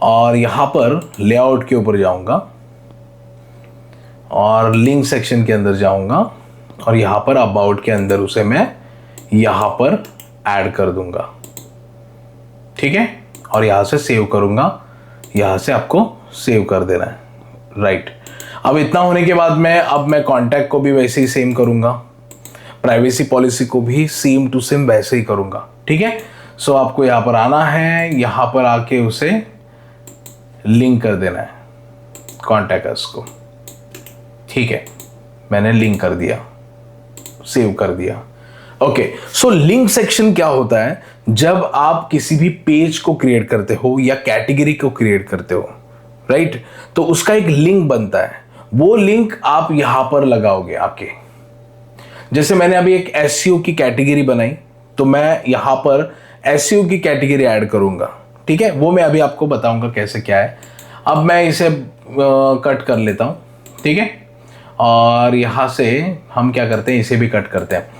और यहाँ पर लेआउट के ऊपर जाऊँगा और लिंक सेक्शन के अंदर जाऊँगा और यहाँ पर अबाउट के अंदर उसे मैं यहाँ पर ऐड कर दूँगा, ठीक है। और यहाँ से सेव करूँगा, यहाँ से आपको सेव कर देना है, राइट। अब इतना होने के बाद अब मैं कॉन्टैक्ट को भी वैसे ही सेम करूँगा, प्राइवेसी पॉलिसी को भी सेम टू सेम वैसे ही करूँगा, ठीक है। सो आपको यहाँ पर आना है, यहाँ पर आके उसे लिंक कर देना है कॉन्टैक्ट अस को, ठीक है। मैंने लिंक कर दिया, सेव कर दिया। ओके, सो लिंक सेक्शन क्या होता है, जब आप किसी भी पेज को क्रिएट करते हो या कैटेगरी को क्रिएट करते हो, राइट, तो उसका एक लिंक बनता है। वो लिंक आप यहां पर लगाओगे आके। जैसे मैंने अभी एक एसईओ की कैटेगरी बनाई, तो मैं यहां पर एसईओ की कैटेगरी ऐड करूंगा, ठीक है। वो मैं अभी आपको बताऊंगा कैसे क्या है। अब मैं इसे कट कर लेता हूं, ठीक है। और यहां से हम क्या करते हैं, इसे भी कट करते हैं।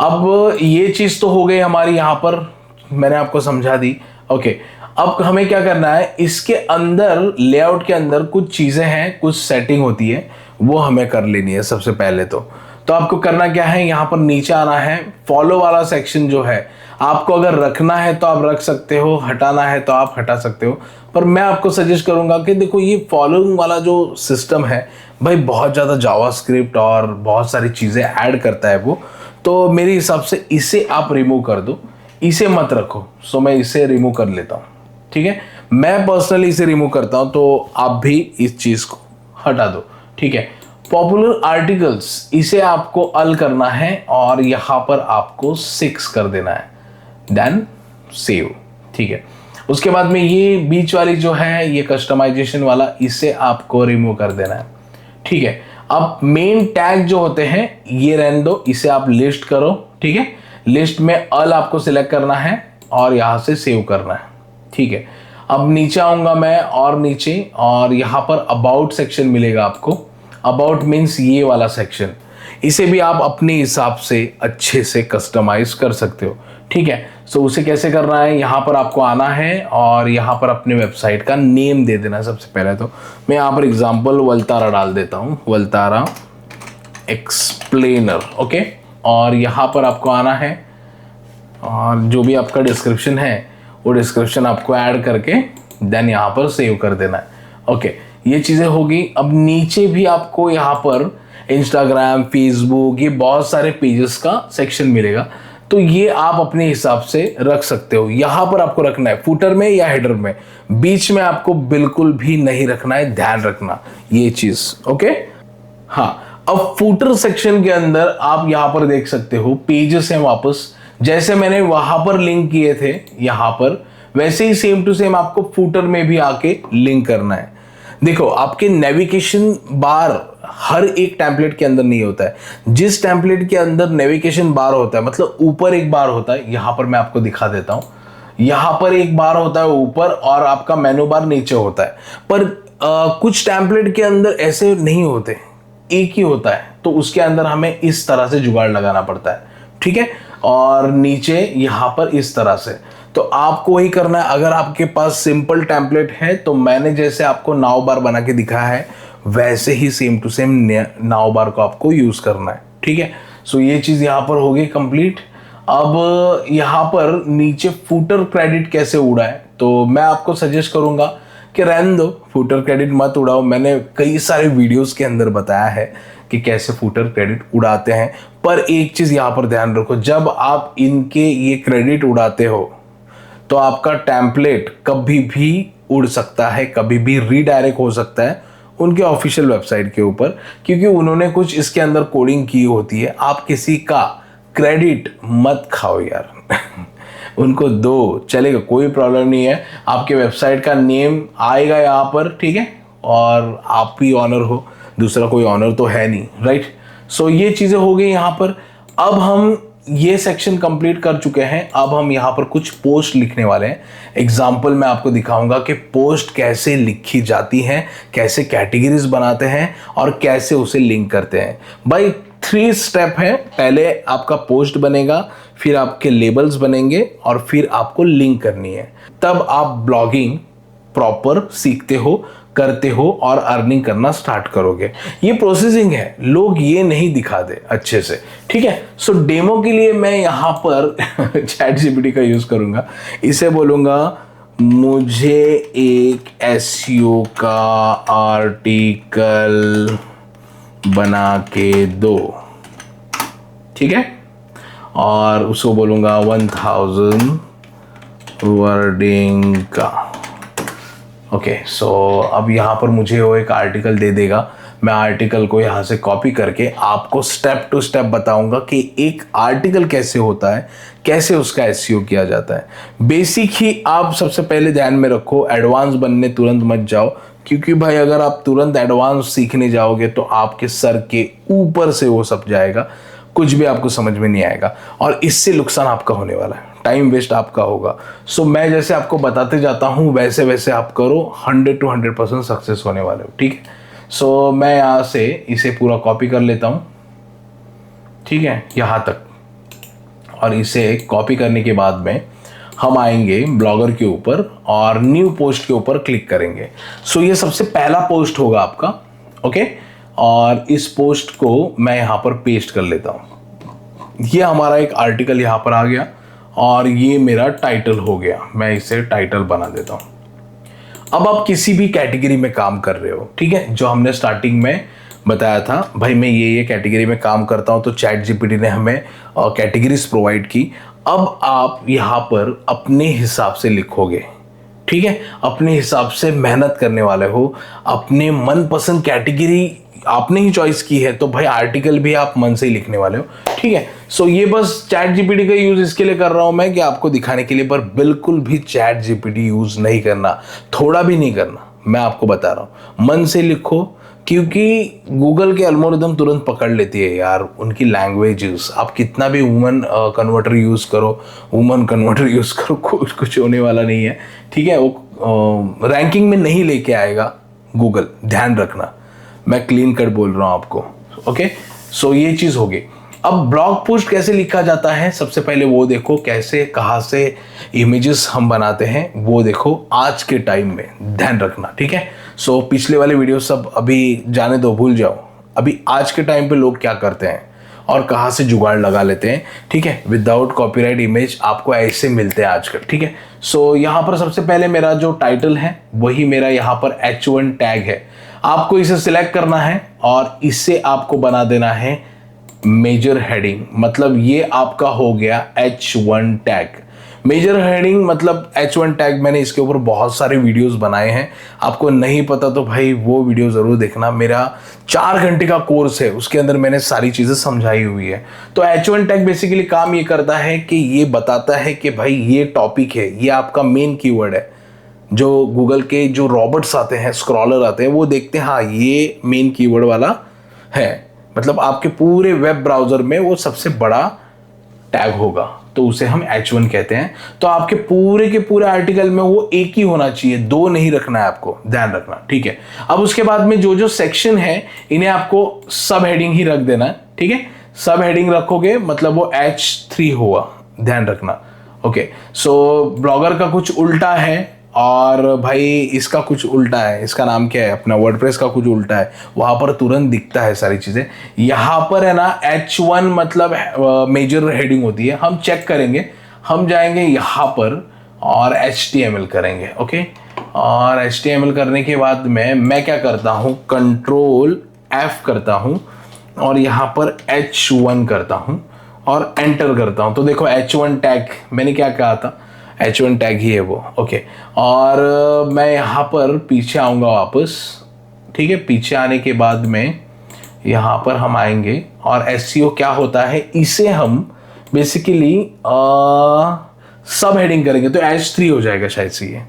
अब ये चीज़ तो हो गई हमारी, यहाँ पर मैंने आपको समझा दी। ओके, अब हमें क्या करना है, इसके अंदर लेआउट के अंदर कुछ चीज़ें हैं, कुछ सेटिंग होती है, वो हमें कर लेनी है सबसे पहले। तो आपको करना क्या है, यहाँ पर नीचे आना है। फॉलो वाला सेक्शन जो है, आपको अगर रखना है तो आप रख सकते हो, हटाना है तो आप हटा सकते हो। पर मैं आपको सजेस्ट करूंगा कि देखो ये फॉलोइंग वाला जो सिस्टम है भाई, बहुत ज़्यादा जावास्क्रिप्ट और बहुत सारी चीज़ें ऐड करता है वो। तो मेरे हिसाब से इसे आप रिमूव कर दो, इसे मत रखो। सो मैं इसे रिमूव कर लेता हूँ, ठीक है। मैं पर्सनली इसे रिमूव करता हूँ, तो आप भी इस चीज़ को हटा दो, ठीक है। पॉपुलर आर्टिकल्स, इसे आपको अल करना है और यहाँ पर आपको 6 कर देना है, देन सेव, ठीक है। उसके बाद में ये बीच वाली जो है, ये कस्टमाइजेशन वाला, इसे आपको रिमूव कर देना है, ठीक है। अब मेन टैग जो होते हैं ये रहने दो, इसे आप लिस्ट करो, ठीक है। लिस्ट में अल आपको सिलेक्ट करना है और यहाँ से सेव करना है, ठीक है। अब नीचे आऊँगा मैं और नीचे, और यहाँ पर अबाउट सेक्शन मिलेगा आपको। अबाउट मीन्स ये वाला सेक्शन, इसे भी आप अपने हिसाब से अच्छे से कस्टमाइज कर सकते हो, ठीक है। सो उसे कैसे करना है, यहाँ पर आपको आना है और यहाँ पर अपने वेबसाइट का नेम दे देना है। सबसे पहले तो मैं यहाँ पर एग्जांपल वलतारा डाल देता हूँ, वलतारा एक्सप्लेनर, ओके। और यहाँ पर आपको आना है और जो भी आपका डिस्क्रिप्शन है वो डिस्क्रिप्शन आपको ऐड करके देन यहाँ पर सेव कर देना है, ओके। ये चीज़ें होगी। अब नीचे भी आपको यहाँ पर इंस्टाग्राम, फेसबुक, ये बहुत सारे पेजेस का सेक्शन मिलेगा, तो ये आप अपने हिसाब से रख सकते हो। यहाँ पर आपको रखना है फुटर में या हेडर में, बीच में आपको बिल्कुल भी नहीं रखना है, ध्यान रखना ये चीज़, ओके। हाँ, अब फुटर सेक्शन के अंदर आप यहाँ पर देख सकते हो पेजेस हैं वापस, जैसे मैंने वहां पर लिंक किए थे यहाँ पर, वैसे ही सेम टू सेम आपको फुटर में भी आके लिंक करना है। देखो, आपके नेविगेशन बार हर एक टेम्पलेट के अंदर नहीं होता है। जिस टेम्पलेट के अंदर नेविगेशन बार होता है, मतलब ऊपर एक बार होता है, यहाँ पर मैं आपको दिखा देता हूँ, यहाँ पर एक बार होता है ऊपर और आपका मेनू बार नीचे होता है। पर कुछ टेम्पलेट के अंदर ऐसे नहीं होते, एक ही होता है, तो उसके अंदर हमें इस तरह से जुगाड़ लगाना पड़ता है, ठीक है। और नीचे यहाँ पर इस तरह से, तो आपको वही करना है। अगर आपके पास सिंपल टेम्पलेट है तो मैंने जैसे आपको नाव बार बना के दिखाया है वैसे ही सेम टू सेम नाव बार को आपको यूज करना है, ठीक है। सो ये चीज़ यहाँ पर हो गई कंप्लीट। अब यहाँ पर नीचे फुटर क्रेडिट कैसे उड़ाए, तो मैं आपको सजेस्ट करूँगा कि रहने दो, फुटर क्रेडिट मत उड़ाओ। मैंने कई सारे वीडियोस के अंदर बताया है कि कैसे फुटर क्रेडिट उड़ाते हैं। पर एक चीज़ यहाँ पर ध्यान रखो, जब आप इनके ये क्रेडिट उड़ाते हो तो आपका टेम्पलेट कभी भी उड़ सकता है, कभी भी रीडायरेक्ट हो सकता है उनके ऑफिशियल वेबसाइट के ऊपर, क्योंकि उन्होंने कुछ इसके अंदर कोडिंग की होती है। आप किसी का क्रेडिट मत खाओ यार उनको दो, चलेगा, कोई प्रॉब्लम नहीं है। आपके वेबसाइट का नेम आएगा यहाँ पर, ठीक है, और आप ही ऑनर हो, दूसरा कोई ऑनर तो है नहीं, राइट। सो ये चीज़ें हो गई यहाँ पर। अब हम ये सेक्शन कंप्लीट कर चुके हैं। अब हम यहाँ पर कुछ पोस्ट लिखने वाले हैं। एग्जाम्पल मैं आपको दिखाऊंगा कि पोस्ट कैसे लिखी जाती हैं, कैसे कैटेगरीज बनाते हैं और कैसे उसे लिंक करते हैं। भाई 3 स्टेप है, पहले आपका पोस्ट बनेगा, फिर आपके लेबल्स बनेंगे और फिर आपको लिंक करनी है। तब आप ब्लॉगिंग प्रॉपर सीखते हो, करते हो और अर्निंग करना स्टार्ट करोगे। ये प्रोसेसिंग है, लोग ये नहीं दिखाते अच्छे से, ठीक है। सो डेमो के लिए मैं यहाँ पर चैट जीपीटी का यूज करूंगा। इसे बोलूंगा मुझे एक एसईओ का आर्टिकल बना के दो, ठीक है, और उसको बोलूंगा 1000 वर्डिंग का। ओके, सो अब यहाँ पर मुझे वो एक आर्टिकल दे देगा। मैं आर्टिकल को यहाँ से कॉपी करके आपको स्टेप टू स्टेप बताऊंगा कि एक आर्टिकल कैसे होता है, कैसे उसका एसईओ किया जाता है। बेसिक ही आप सबसे पहले ध्यान में रखो, एडवांस बनने तुरंत मत जाओ, क्योंकि भाई अगर आप तुरंत एडवांस सीखने जाओगे तो आपके सर के ऊपर से वो सब जाएगा, कुछ भी आपको समझ में नहीं आएगा और इससे नुकसान आपका होने वाला है, टाइम वेस्ट आपका होगा। सो मैं जैसे आपको बताते जाता हूँ वैसे वैसे आप करो, 100 to 100% सक्सेस होने वाले हो, ठीक है। सो मैं यहाँ से इसे पूरा कॉपी कर लेता हूँ, ठीक है, यहाँ तक। और इसे कॉपी करने के बाद में हम आएंगे ब्लॉगर के ऊपर और न्यू पोस्ट के ऊपर क्लिक करेंगे। सो ये सबसे पहला पोस्ट होगा आपका, ओके। और इस पोस्ट को मैं यहाँ पर पेस्ट कर लेता हूँ। ये हमारा एक आर्टिकल यहाँ पर आ गया और ये मेरा टाइटल हो गया। मैं इसे टाइटल बना देता हूँ। अब आप किसी भी कैटेगरी में काम कर रहे हो, ठीक है, जो हमने स्टार्टिंग में बताया था, भाई मैं ये कैटेगरी में काम करता हूँ, तो चैट जीपीटी ने हमें कैटेगरीज प्रोवाइड की। अब आप यहाँ पर अपने हिसाब से लिखोगे, ठीक है, अपने हिसाब से मेहनत करने वाले हो, अपने मनपसंद कैटेगरी आपने ही चॉइस की है, तो भाई आर्टिकल भी आप मन से ही लिखने वाले हो, ठीक है। सो ये बस चैट जीपीटी का यूज इसके लिए कर रहा हूं मैं कि आपको दिखाने के लिए, पर बिल्कुल भी चैट जीपीटी यूज नहीं करना, थोड़ा भी नहीं करना, मैं आपको बता रहा हूं। मन से लिखो, क्योंकि गूगल के एल्गोरिथम तुरंत पकड़ लेती है यार उनकी लैंग्वेजेस। आप कितना भी वुमन कन्वर्टर यूज़ करो, वुमन कन्वर्टर यूज़ करो, कुछ होने वाला नहीं है, ठीक है। वो रैंकिंग में नहीं लेके आएगा गूगल, ध्यान रखना, मैं क्लीन कट बोल रहा हूँ आपको, ओके। सो ये चीज़ होगी। अब ब्लॉग पोस्ट कैसे लिखा जाता है, सबसे पहले वो देखो, कैसे कहाँ से इमेजेस हम बनाते हैं वो देखो आज के टाइम में, ध्यान रखना, ठीक है। सो पिछले वाले वीडियो सब अभी जाने दो, भूल जाओ। अभी आज के टाइम पे लोग क्या करते हैं और कहाँ से जुगाड़ लगा लेते हैं, ठीक है। विदाउट कॉपीराइट इमेज आपको ऐसे मिलते हैं आजकल, ठीक है। सो यहाँ पर सबसे पहले मेरा जो टाइटल है वही मेरा यहाँ पर H1 टैग है। आपको इसे सिलेक्ट करना है और इससे आपको बना देना है मेजर हेडिंग, मतलब ये आपका हो गया H1 टैग। मेजर हेडिंग मतलब H1 टैग, मैंने इसके ऊपर बहुत सारे वीडियोस बनाए हैं, आपको नहीं पता तो भाई वो वीडियो ज़रूर देखना। मेरा 4 घंटे का कोर्स है, उसके अंदर मैंने सारी चीज़ें समझाई हुई है। तो H1 टैग बेसिकली काम ये करता है कि ये बताता है कि भाई ये टॉपिक है, ये आपका मेन कीवर्ड है। जो गूगल के जो रॉबर्ट्स आते हैं, स्क्रॉलर आते हैं, वो देखते हैं हाँ ये मेन कीवर्ड वाला है, मतलब आपके पूरे वेब ब्राउज़र में वो सबसे बड़ा टैग होगा, तो उसे हम H1 कहते हैं। तो आपके पूरे के पूरे आर्टिकल में वो एक ही होना चाहिए, 2 नहीं रखना है, आपको ध्यान रखना, ठीक है। अब उसके बाद में जो जो सेक्शन है इन्हें आपको सब हेडिंग ही रख देना है, ठीक है। सब हेडिंग रखोगे मतलब वो H3 हुआ, ध्यान रखना, ओके। सो ब्लॉगर का कुछ उल्टा है और भाई इसका कुछ उल्टा है, इसका नाम क्या है, अपना वर्डप्रेस का कुछ उल्टा है, वहाँ पर तुरंत दिखता है सारी चीज़ें। यहाँ पर है ना H1 मतलब मेजर हेडिंग होती है, हम चेक करेंगे, हम जाएंगे यहाँ पर और HTML करेंगे। ओके, और HTML करने के बाद में मैं क्या करता हूँ, Ctrl F करता हूँ और यहाँ पर H1 करता हूँ और एंटर करता हूँ। तो देखो H1 टैग मैंने क्या कहा था, H1 टैग ही है वो। ओके, और मैं यहाँ पर पीछे आऊँगा वापस। ठीक है, पीछे आने के बाद में यहाँ पर हम आएंगे और SEO क्या होता है, इसे हम बेसिकली सब हेडिंग करेंगे तो H3 हो जाएगा शायद से ये।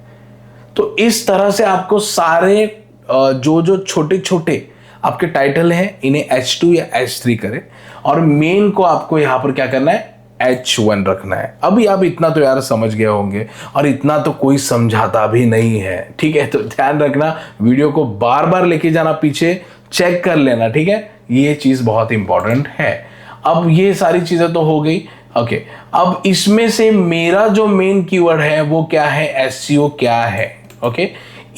तो इस तरह से आपको सारे जो जो छोटे छोटे आपके टाइटल हैं इन्हें H2 या H3 करें और मेन को आपको यहाँ पर क्या करना है, H1 रखना है। अभी आप इतना तो यार समझ गए होंगे और इतना तो कोई समझाता भी नहीं है। ठीक है, तो ध्यान रखना, वीडियो को बार बार लेके जाना, पीछे चेक कर लेना। ठीक है, ये चीज बहुत इंपॉर्टेंट है। अब ये सारी चीजें तो हो गई। ओके, अब इसमें से मेरा जो मेन कीवर्ड है वो क्या है, SEO क्या है। ओके,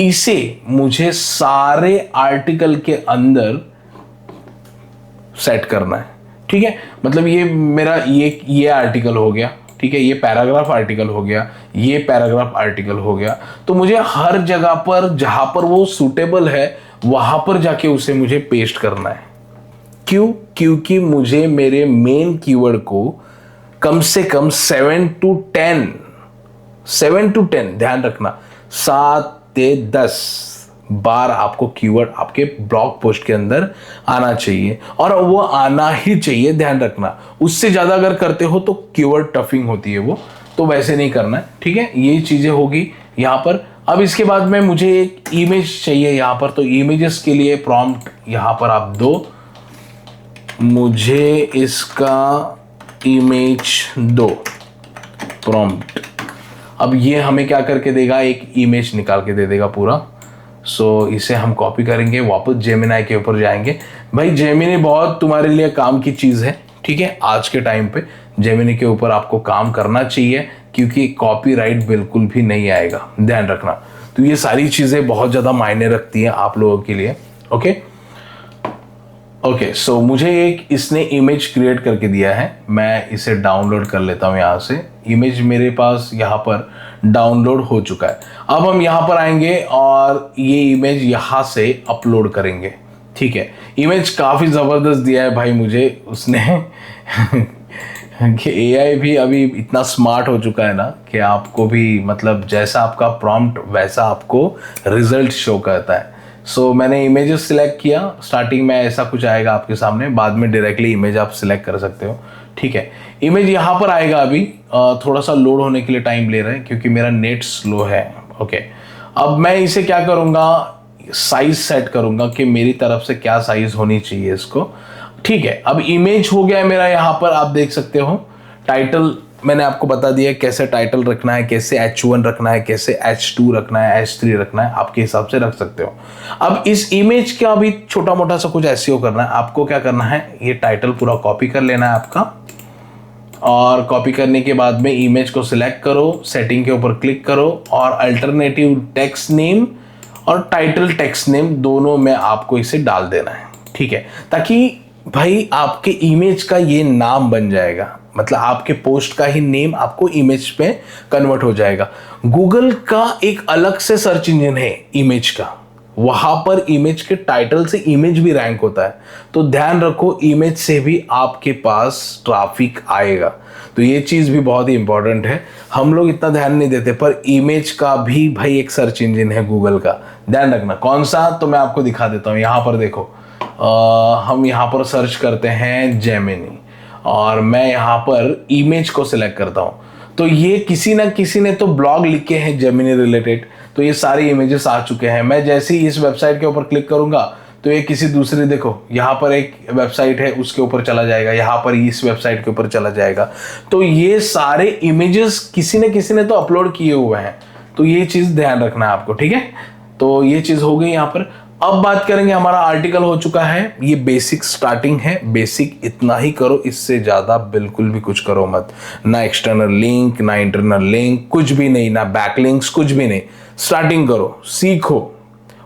इसे मुझे सारे आर्टिकल के अंदर सेट करना है। ठीक है, मतलब ये मेरा ये आर्टिकल हो गया, ठीक है, ये पैराग्राफ आर्टिकल हो गया, ये पैराग्राफ आर्टिकल हो गया। तो मुझे हर जगह पर जहां पर वो सूटेबल है वहां पर जाके उसे मुझे पेस्ट करना है। क्यों? क्योंकि मुझे मेरे मेन कीवर्ड को कम से कम 7 to 10 ध्यान रखना, 7 से 10 बार आपको कीवर्ड आपके ब्लॉग पोस्ट के अंदर आना चाहिए और वो आना ही चाहिए, ध्यान रखना। उससे ज्यादा अगर करते हो तो कीवर्ड टफिंग होती है वो, तो वैसे नहीं करना है। ठीक है, ये चीजें होगी यहाँ पर। अब इसके बाद में मुझे एक इमेज चाहिए यहाँ पर, तो इमेजेस के लिए प्रॉम्प्ट यहाँ पर आप दो, मुझे इसका इमेज दो प्रॉम्प्ट। अब ये हमें क्या करके देगा, एक इमेज निकाल के दे देगा पूरा। सो इसे हम कॉपी करेंगे, वापस जेमिनी के ऊपर जाएंगे। भाई जेमिनी बहुत तुम्हारे लिए काम की चीज़ है। ठीक है, आज के टाइम पे जेमिनी के ऊपर आपको काम करना चाहिए क्योंकि कॉपीराइट बिल्कुल भी नहीं आएगा, ध्यान रखना। तो ये सारी चीज़ें बहुत ज़्यादा मायने रखती हैं आप लोगों के लिए। ओके, सो मुझे एक इसने इमेज क्रिएट करके दिया है, मैं इसे डाउनलोड कर लेता हूँ यहाँ से। इमेज मेरे पास यहाँ पर डाउनलोड हो चुका है। अब हम यहाँ पर आएंगे और ये इमेज यहाँ से अपलोड करेंगे। ठीक है, इमेज काफ़ी ज़बरदस्त दिया है भाई मुझे उसने कि AI भी अभी इतना स्मार्ट हो चुका है ना कि आपको भी मतलब जैसा आपका प्रॉम्प्ट वैसा आपको रिजल्ट शो करता है। सो मैंने इमेजेस सिलेक्ट किया, स्टार्टिंग में ऐसा कुछ आएगा आपके सामने, बाद में डायरेक्टली इमेज आप सिलेक्ट कर सकते हो। ठीक है, इमेज यहाँ पर आएगा। अभी थोड़ा सा लोड होने के लिए टाइम ले रहा है क्योंकि मेरा नेट स्लो है। ओके, अब मैं इसे क्या करूँगा, साइज सेट करूँगा कि मेरी तरफ से क्या साइज होनी चाहिए इसको। ठीक है, अब इमेज हो गया है मेरा, यहाँ पर आप देख सकते हो। टाइटल मैंने आपको बता दिया कैसे टाइटल रखना है, कैसे H1 रखना है, कैसे H2 रखना है, H3 रखना है, आपके हिसाब से रख सकते हो। अब इस इमेज का भी छोटा मोटा सा कुछ SEO करना है। आपको क्या करना है, ये टाइटल पूरा कॉपी कर लेना है आपका, और कॉपी करने के बाद में इमेज को सिलेक्ट करो, सेटिंग के ऊपर क्लिक करो और अल्टरनेटिव टेक्स्ट नेम और टाइटल टेक्स्ट नेम दोनों में आपको इसे डाल देना है। ठीक है, ताकि भाई आपके इमेज का ये नाम बन जाएगा, मतलब आपके पोस्ट का ही नेम आपको इमेज पे कन्वर्ट हो जाएगा। गूगल का एक अलग से सर्च इंजन है इमेज का, वहां पर इमेज के टाइटल से इमेज भी रैंक होता है। तो ध्यान रखो, इमेज से भी आपके पास ट्रैफिक आएगा। तो ये चीज़ भी बहुत ही इंपॉर्टेंट है, हम लोग इतना ध्यान नहीं देते, पर इमेज का भी भाई एक सर्च इंजन है गूगल का, ध्यान रखना। कौन सा, तो मैं आपको दिखा देता हूँ। यहाँ पर देखो, हम यहाँ पर सर्च करते हैं जेमिनी और मैं यहाँ पर इमेज को सिलेक्ट करता हूँ। तो ये किसी ना किसी ने तो ब्लॉग लिखे हैं जेमिनी रिलेटेड, तो ये सारे इमेजेस आ चुके हैं। मैं जैसे ही इस वेबसाइट के ऊपर क्लिक करूंगा तो ये किसी दूसरे, देखो यहाँ पर एक वेबसाइट है उसके ऊपर चला जाएगा, यहाँ पर इस वेबसाइट के ऊपर चला जाएगा। तो ये सारे इमेजेस किसी न किसी ने तो अपलोड किए हुए हैं, तो ये चीज़ ध्यान रखना है आपको। ठीक है, तो ये चीज़ हो गई यहाँ पर। अब बात करेंगे, हमारा आर्टिकल हो चुका है, ये बेसिक स्टार्टिंग है, बेसिक इतना ही करो, इससे ज़्यादा बिल्कुल भी कुछ करो मत, ना एक्सटर्नल लिंक ना इंटरनल लिंक, कुछ भी नहीं, ना बैकलिंक्स, कुछ भी नहीं। स्टार्टिंग करो, सीखो,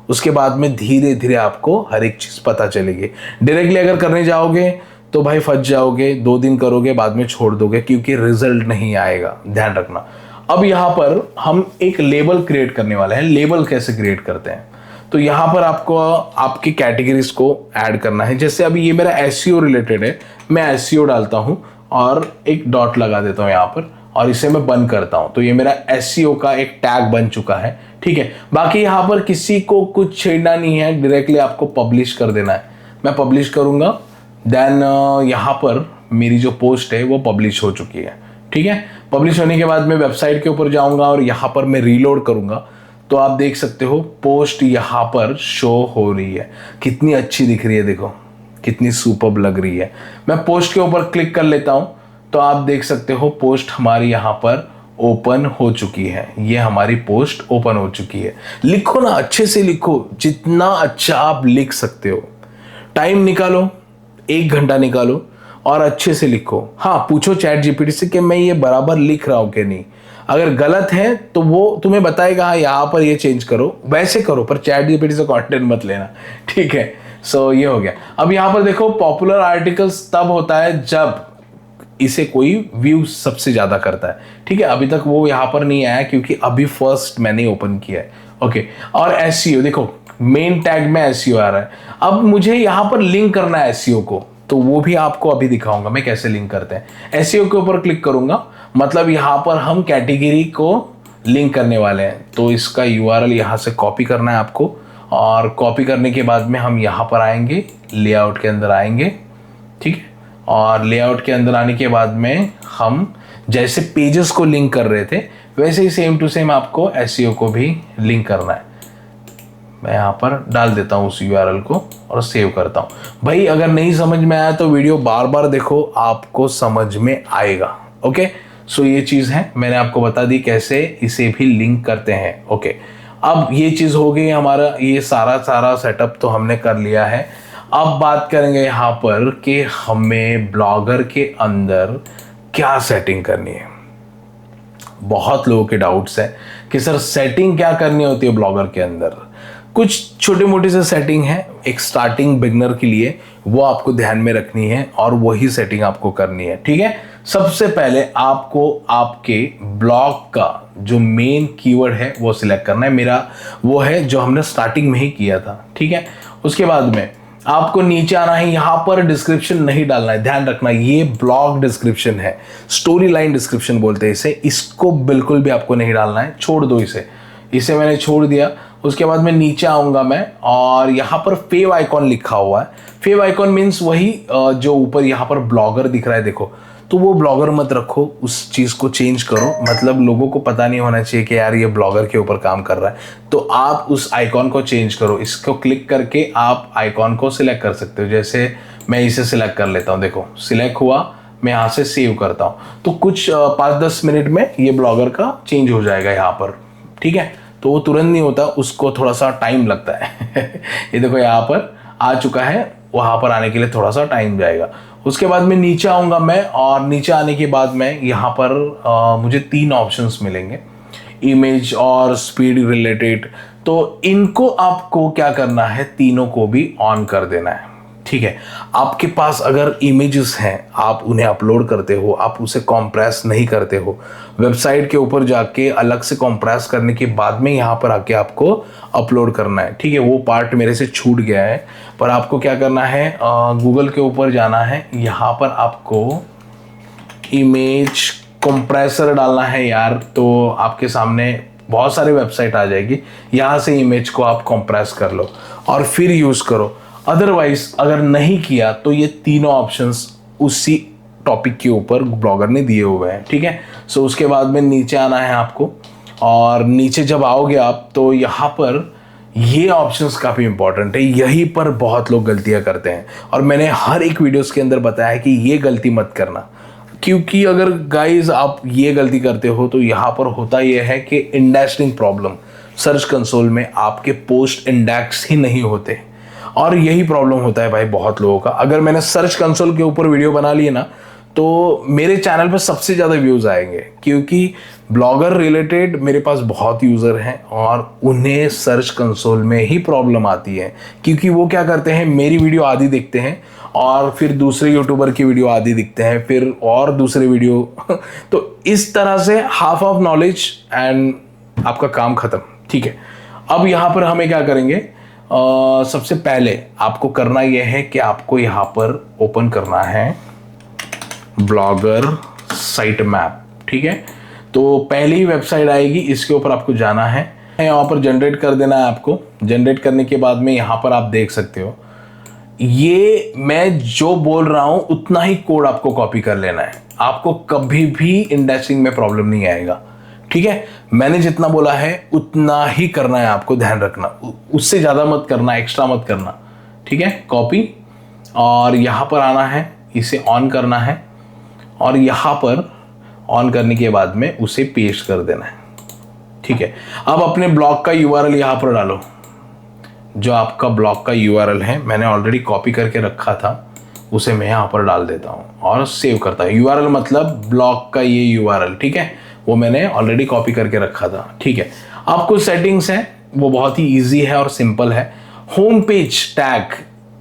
उसके बाद में धीरे धीरे आपको हर एक चीज़ पता चलेगी। डायरेक्टली अगर करने जाओगे तो भाई फंस जाओगे, 2 दिन करोगे बाद में छोड़ दोगे, क्योंकि रिजल्ट नहीं आएगा, ध्यान रखना। अब यहाँ पर हम एक लेबल क्रिएट करने वाले हैं। लेबल कैसे क्रिएट करते हैं, तो यहाँ पर आपको आपकी कैटेगरीज को ऐड करना है। जैसे अभी ये मेरा एसईओ रिलेटेड है, मैं एसईओ डालता हूँ और एक डॉट लगा देता हूँ यहाँ पर, और इसे मैं बंद करता हूँ, तो ये मेरा एसईओ का एक टैग बन चुका है। ठीक है, बाकी यहाँ पर किसी को कुछ छेड़ना नहीं है, डायरेक्टली आपको पब्लिश कर देना है। मैं पब्लिश करूँगा, देन यहाँ पर मेरी जो पोस्ट है वो पब्लिश हो चुकी है। ठीक है, पब्लिश होने के बाद मैं वेबसाइट के ऊपर जाऊँगा और यहाँ पर मैं रीलोड करूँगा, तो आप देख सकते हो पोस्ट यहाँ पर शो हो रही है, कितनी अच्छी दिख रही है, देखो कितनी सुपर्ब लग रही है। मैं पोस्ट के ऊपर क्लिक कर लेता हूँ, तो आप देख सकते हो पोस्ट हमारी यहाँ पर ओपन हो चुकी है। ये हमारी पोस्ट ओपन हो चुकी है। लिखो ना, अच्छे से लिखो, जितना अच्छा आप लिख सकते हो। टाइम निकालो, 1 घंटा निकालो और अच्छे से लिखो। हाँ, पूछो चैट जीपीटी से कि मैं ये बराबर लिख रहा हूँ कि नहीं। अगर गलत है तो वो तुम्हें बताएगा, हाँ यहाँ पर ये चेंज करो, वैसे करो, पर चैट जीपीटी से कंटेंट मत लेना। ठीक है, सो ये हो गया। अब यहाँ पर देखो, पॉपुलर आर्टिकल्स तब होता है जब इसे कोई व्यू सबसे ज्यादा करता है। ठीक है, अभी तक वो यहाँ पर नहीं आया क्योंकि अभी फर्स्ट मैंने ओपन किया है। ओके, और एसईओ देखो, मेन टैग में एसईओ आ रहा है। अब मुझे यहाँ पर लिंक करना है एसईओ को, तो वो भी आपको अभी दिखाऊंगा मैं कैसे लिंक करते हैं। एसईओ के ऊपर क्लिक करूंगा, मतलब यहाँ पर हम कैटेगरी को लिंक करने वाले हैं, तो इसका यूआरएल यहाँ से कॉपी करना है आपको, और कॉपी करने के बाद में हम यहाँ पर आएंगे, लेआउट के अंदर आएंगे। ठीक है, और लेआउट के अंदर आने के बाद में हम जैसे पेजेस को लिंक कर रहे थे वैसे ही सेम टू सेम आपको एसईओ को भी लिंक करना है। मैं यहाँ पर डाल देता हूँ उस यूआरएल को और सेव करता हूँ। भाई अगर नहीं समझ में आया तो वीडियो बार बार देखो, आपको समझ में आएगा। ओके, सो ये चीज़ है, मैंने आपको बता दी कैसे इसे भी लिंक करते हैं। ओके, अब ये चीज़ हो गई हमारा, ये सारा सेटअप तो हमने कर लिया है। अब बात करेंगे यहाँ पर कि हमें ब्लॉगर के अंदर क्या सेटिंग करनी है। बहुत लोगों के डाउट्स हैं कि सर सेटिंग क्या करनी होती है ब्लॉगर के अंदर। कुछ छोटे मोटे से सेटिंग है एक स्टार्टिंग बिगनर के लिए, वो आपको ध्यान में रखनी है और वही सेटिंग आपको करनी है। ठीक है, सबसे पहले आपको आपके ब्लॉग का जो मेन कीवर्ड है वो सिलेक्ट करना है। मेरा वो है जो हमने स्टार्टिंग में ही किया था। ठीक है, उसके बाद में आपको नीचे आना है, यहाँ पर डिस्क्रिप्शन नहीं डालना है, ध्यान रखना ये ब्लॉग डिस्क्रिप्शन है, स्टोरी लाइन डिस्क्रिप्शन बोलते हैं इसे, इसको बिल्कुल भी आपको नहीं डालना है, छोड़ दो इसे मैंने छोड़ दिया। उसके बाद में नीचे आऊँगा मैं, और यहाँ पर फेव आइकॉन लिखा हुआ है। फेव आइकॉन मीन्स वही जो ऊपर यहाँ पर ब्लॉगर दिख रहा है देखो, तो वो ब्लॉगर मत रखो, उस चीज़ को चेंज करो, मतलब लोगों को पता नहीं होना चाहिए कि यार ये ब्लॉगर के ऊपर काम कर रहा है, तो आप उस आइकॉन को चेंज करो। इसको क्लिक करके आप आइकॉन को सिलेक्ट कर सकते हो, जैसे मैं इसे सिलेक्ट कर लेता हूँ, देखो सिलेक्ट हुआ, मैं यहाँ से सेव करता हूँ, तो कुछ 5-10 मिनट में ये ब्लॉगर का चेंज हो जाएगा यहाँ पर। ठीक है, तो वो तुरंत नहीं होता, उसको थोड़ा सा टाइम लगता है। ये देखो यहाँ पर आ चुका है, वहाँ पर आने के लिए थोड़ा सा टाइम जाएगा। उसके बाद में नीचे आऊँगा मैं, और नीचे आने के बाद में यहाँ पर मुझे 3 ऑप्शंस मिलेंगे, इमेज और स्पीड रिलेटेड। तो इनको आपको क्या करना है, तीनों को भी ऑन कर देना है। ठीक है, आपके पास अगर इमेजेस हैं, आप उन्हें अपलोड करते हो, आप उसे कॉम्प्रेस नहीं करते हो, वेबसाइट के ऊपर जाके अलग से कॉम्प्रेस करने के बाद में यहाँ पर आके आपको अपलोड करना है। ठीक है, वो पार्ट मेरे से छूट गया है, पर आपको क्या करना है, गूगल के ऊपर जाना है, यहाँ पर आपको इमेज कंप्रेसर डालना है यार, तो आपके सामने बहुत सारे वेबसाइट आ जाएगी, यहाँ से इमेज को आप कंप्रेस कर लो और फिर यूज़ करो। अदरवाइज अगर नहीं किया तो ये तीनों ऑप्शंस उसी टॉपिक के ऊपर ब्लॉगर ने दिए हुए हैं। ठीक है, सो उसके बाद में नीचे आना है आपको, और नीचे जब आओगे आप तो यहाँ पर ये ऑप्शंस काफ़ी इंपॉर्टेंट है, यहीं पर बहुत लोग गलतियाँ करते हैं, और मैंने हर एक वीडियोस के अंदर बताया है कि ये गलती मत करना, क्योंकि अगर गाइज आप ये गलती करते हो तो यहाँ पर होता यह है कि इंडेक्सिंग प्रॉब्लम, सर्च कंसोल में आपके पोस्ट इंडेक्स ही नहीं होते। और यही प्रॉब्लम होता है भाई बहुत लोगों का। अगर मैंने सर्च कंसोल के ऊपर वीडियो बना ली ना तो मेरे चैनल पर सबसे ज़्यादा व्यूज़ आएंगे, क्योंकि ब्लॉगर रिलेटेड मेरे पास बहुत यूज़र हैं और उन्हें सर्च कंसोल में ही प्रॉब्लम आती है, क्योंकि वो क्या करते हैं, मेरी वीडियो आधी देखते हैं और फिर दूसरे यूट्यूबर की वीडियो आधी दिखते हैं, फिर और दूसरे वीडियो तो इस तरह से हाफ ऑफ नॉलेज एंड आपका काम खत्म। ठीक है, अब यहाँ पर हमें क्या करेंगे, सबसे पहले आपको करना यह है कि आपको यहाँ पर ओपन करना है ब्लॉगर साइट मैप। ठीक है, तो पहली वेबसाइट आएगी, इसके ऊपर आपको जाना है, यहाँ पर जनरेट कर देना है आपको। जनरेट करने के बाद में यहाँ पर आप देख सकते हो, ये मैं जो बोल रहा हूँ उतना ही कोड आपको कॉपी कर लेना है, आपको कभी भी इंडेक्सिंग में प्रॉब्लम नहीं आएगा। ठीक है, मैंने जितना बोला है उतना ही करना है, आपको ध्यान रखना, उससे ज़्यादा मत करना, एक्स्ट्रा मत करना। ठीक है, कॉपी, और यहाँ पर आना है, इसे ऑन करना है और यहाँ पर ऑन करने के बाद में उसे पेस्ट कर देना है। ठीक है, अब अपने ब्लॉग का यूआरएल यहाँ पर डालो, जो आपका ब्लॉग का यूआरएल है, मैंने ऑलरेडी कॉपी करके रखा था, उसे मैं यहाँ पर डाल देता हूँ और सेव करता हूँ। यूआरएल मतलब ब्लॉग का ये यूआरएल, ठीक है, वो मैंने ऑलरेडी कॉपी करके रखा था। ठीक है, अब कुछ सेटिंग्स हैं, वो बहुत ही ईजी है और सिंपल है। होम पेज टैग,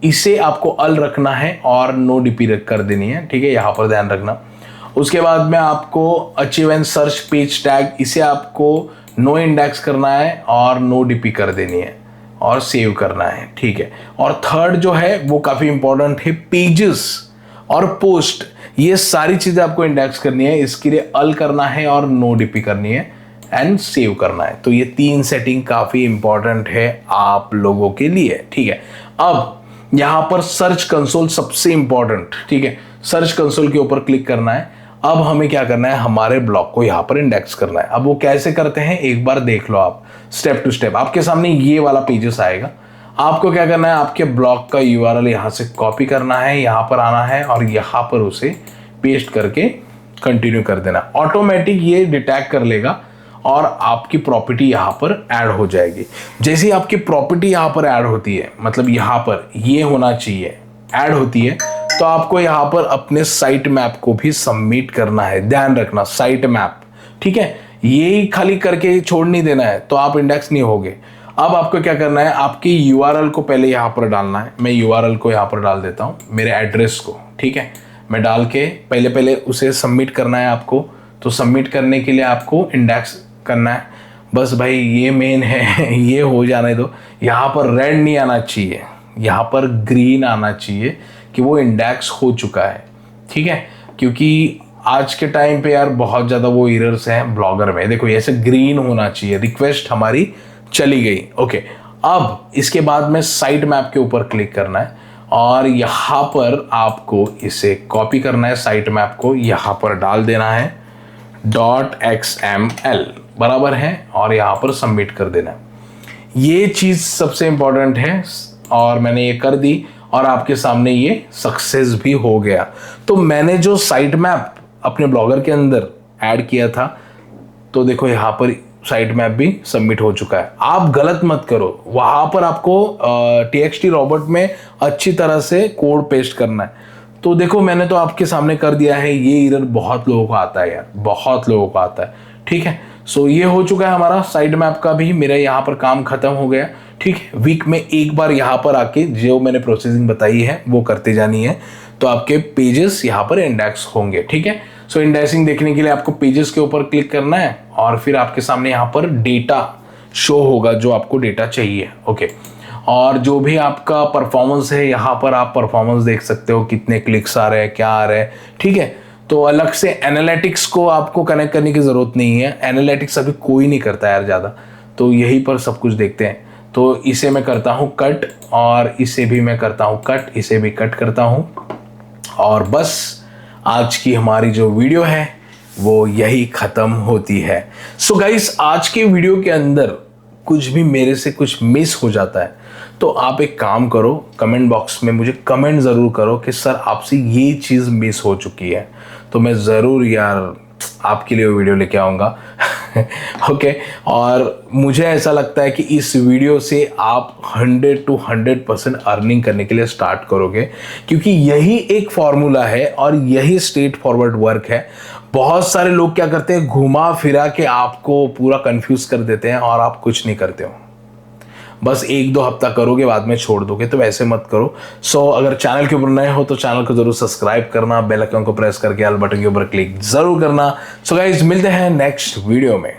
इसे आपको अल रखना है और नो डीपी कर देनी है। ठीक है, यहाँ पर ध्यान रखना। उसके बाद में आपको achieve and search page tag, इसे आपको नो इंडेक्स करना है और नो डीपी कर देनी है और सेव करना है। ठीक है, और थर्ड जो है वो काफ़ी इंपॉर्टेंट है, पेजेस और पोस्ट, ये सारी चीज़ें आपको इंडेक्स करनी है, इसके लिए अल करना है और नो डीपी करनी है एंड सेव करना है। तो ये 3 सेटिंग काफ़ी इंपॉर्टेंट है आप लोगों के लिए। ठीक है, अब यहाँ पर सर्च कंसोल सबसे इंपॉर्टेंट। ठीक है, सर्च कंसोल के ऊपर क्लिक करना है। अब हमें क्या करना है, हमारे ब्लॉग को यहाँ पर इंडेक्स करना है। अब वो कैसे करते हैं एक बार देख लो आप, स्टेप टू स्टेप। आपके सामने ये वाला पेजेस आएगा, आपको क्या करना है, आपके ब्लॉग का यूआरएल यहाँ से कॉपी करना है, यहाँ पर आना है और यहाँ पर उसे पेस्ट करके कंटिन्यू कर देना। ऑटोमेटिक ये डिटेक्ट कर लेगा और आपकी प्रॉपर्टी यहाँ पर ऐड हो जाएगी। जैसे ही आपकी प्रॉपर्टी यहाँ पर ऐड होती है, मतलब यहाँ पर ये होना चाहिए, ऐड होती है, तो आपको यहाँ पर अपने साइट मैप को भी सबमिट करना है। ध्यान रखना, साइट मैप, ठीक है, ये खाली करके छोड़ नहीं देना है तो आप इंडेक्स नहीं होगे। अब आपको क्या करना है, आपकी यूआरएल को पहले यहाँ पर डालना है। मैं यूआरएल को यहाँ पर डाल देता हूँ, मेरे एड्रेस को। ठीक है, मैं डाल के पहले उसे सबमिट करना है आपको। तो सबमिट करने के लिए आपको इंडेक्स करना है। बस भाई ये मेन है, ये हो जाने दो। यहाँ पर रेड नहीं आना चाहिए, यहाँ पर ग्रीन आना चाहिए कि वो इंडेक्स हो चुका है। ठीक है, क्योंकि आज के टाइम पे यार बहुत ज़्यादा वो एरर्स हैं ब्लॉगर में। देखो ऐसे ग्रीन होना चाहिए, रिक्वेस्ट हमारी चली गई। ओके, अब इसके बाद में साइट मैप के ऊपर क्लिक करना है और यहाँ पर आपको इसे कॉपी करना है, साइट मैप को यहाँ पर डाल देना है, .xml बराबर है, और यहाँ पर सबमिट कर देना है। ये चीज़ सबसे इम्पोर्टेंट है और मैंने ये कर दी और आपके सामने ये सक्सेस भी हो गया। तो मैंने जो साइट मैप अपने ब्लॉगर के अंदर ऐड किया था, तो देखो यहाँ पर साइट मैप भी सबमिट हो चुका है। आप गलत मत करो, वहाँ पर आपको TXT रॉबर्ट में अच्छी तरह से कोड पेस्ट करना है। तो देखो मैंने तो आपके सामने कर दिया है। ये एरर बहुत लोगों को आता है यार, बहुत लोगों को आता है। ठीक है, सो ये हो चुका है हमारा साइट मैप का भी, मेरा यहाँ पर काम खत्म हो गया। ठीक है, वीक में एक बार यहाँ पर आके जो मैंने प्रोसेसिंग बताई है वो करते जानी है, तो आपके पेजेस यहाँ पर इंडेक्स होंगे। ठीक है, सो इंडेक्सिंग देखने के लिए आपको पेजेस के ऊपर क्लिक करना है और फिर आपके सामने यहाँ पर डेटा शो होगा, जो आपको डेटा चाहिए। ओके, और जो भी आपका परफॉर्मेंस है, यहाँ पर आप परफॉर्मेंस देख सकते हो, कितने क्लिक्स आ रहे हैं, क्या आ रहे हैं। ठीक है, तो अलग से एनालिटिक्स को आपको कनेक्ट करने की ज़रूरत नहीं है। एनालिटिक्स अभी कोई नहीं करता यार ज़्यादा, तो यहीं पर सब कुछ देखते हैं। तो इसे मैं करता हूँ कट और इसे भी मैं करता हूँ कट, इसे भी कट करता हूँ। और बस आज की हमारी जो वीडियो है वो यही ख़त्म होती है। सो गाइस, आज के वीडियो के अंदर कुछ भी मेरे से कुछ मिस हो जाता है तो आप एक काम करो, कमेंट बॉक्स में मुझे कमेंट ज़रूर करो कि सर आपसे ये चीज़ मिस हो चुकी है, तो मैं ज़रूर यार आपके लिए वो वीडियो लेके आऊँगा। ओके और मुझे ऐसा लगता है कि इस वीडियो से आप 100 to 100% अर्निंग करने के लिए स्टार्ट करोगे, क्योंकि यही एक फॉर्मूला है और यही स्ट्रेट फॉरवर्ड वर्क है। बहुत सारे लोग क्या करते हैं, घुमा फिरा के आपको पूरा कंफ्यूज कर देते हैं और आप कुछ नहीं करते हो, बस 1-2 हफ्ता करोगे बाद में छोड़ दोगे। तो वैसे मत करो। अगर चैनल के ऊपर नए हो तो चैनल को जरूर सब्सक्राइब करना, बेल आइकन को प्रेस करके ऑल बटन के ऊपर क्लिक जरूर करना। गाइस मिलते हैं नेक्स्ट वीडियो में।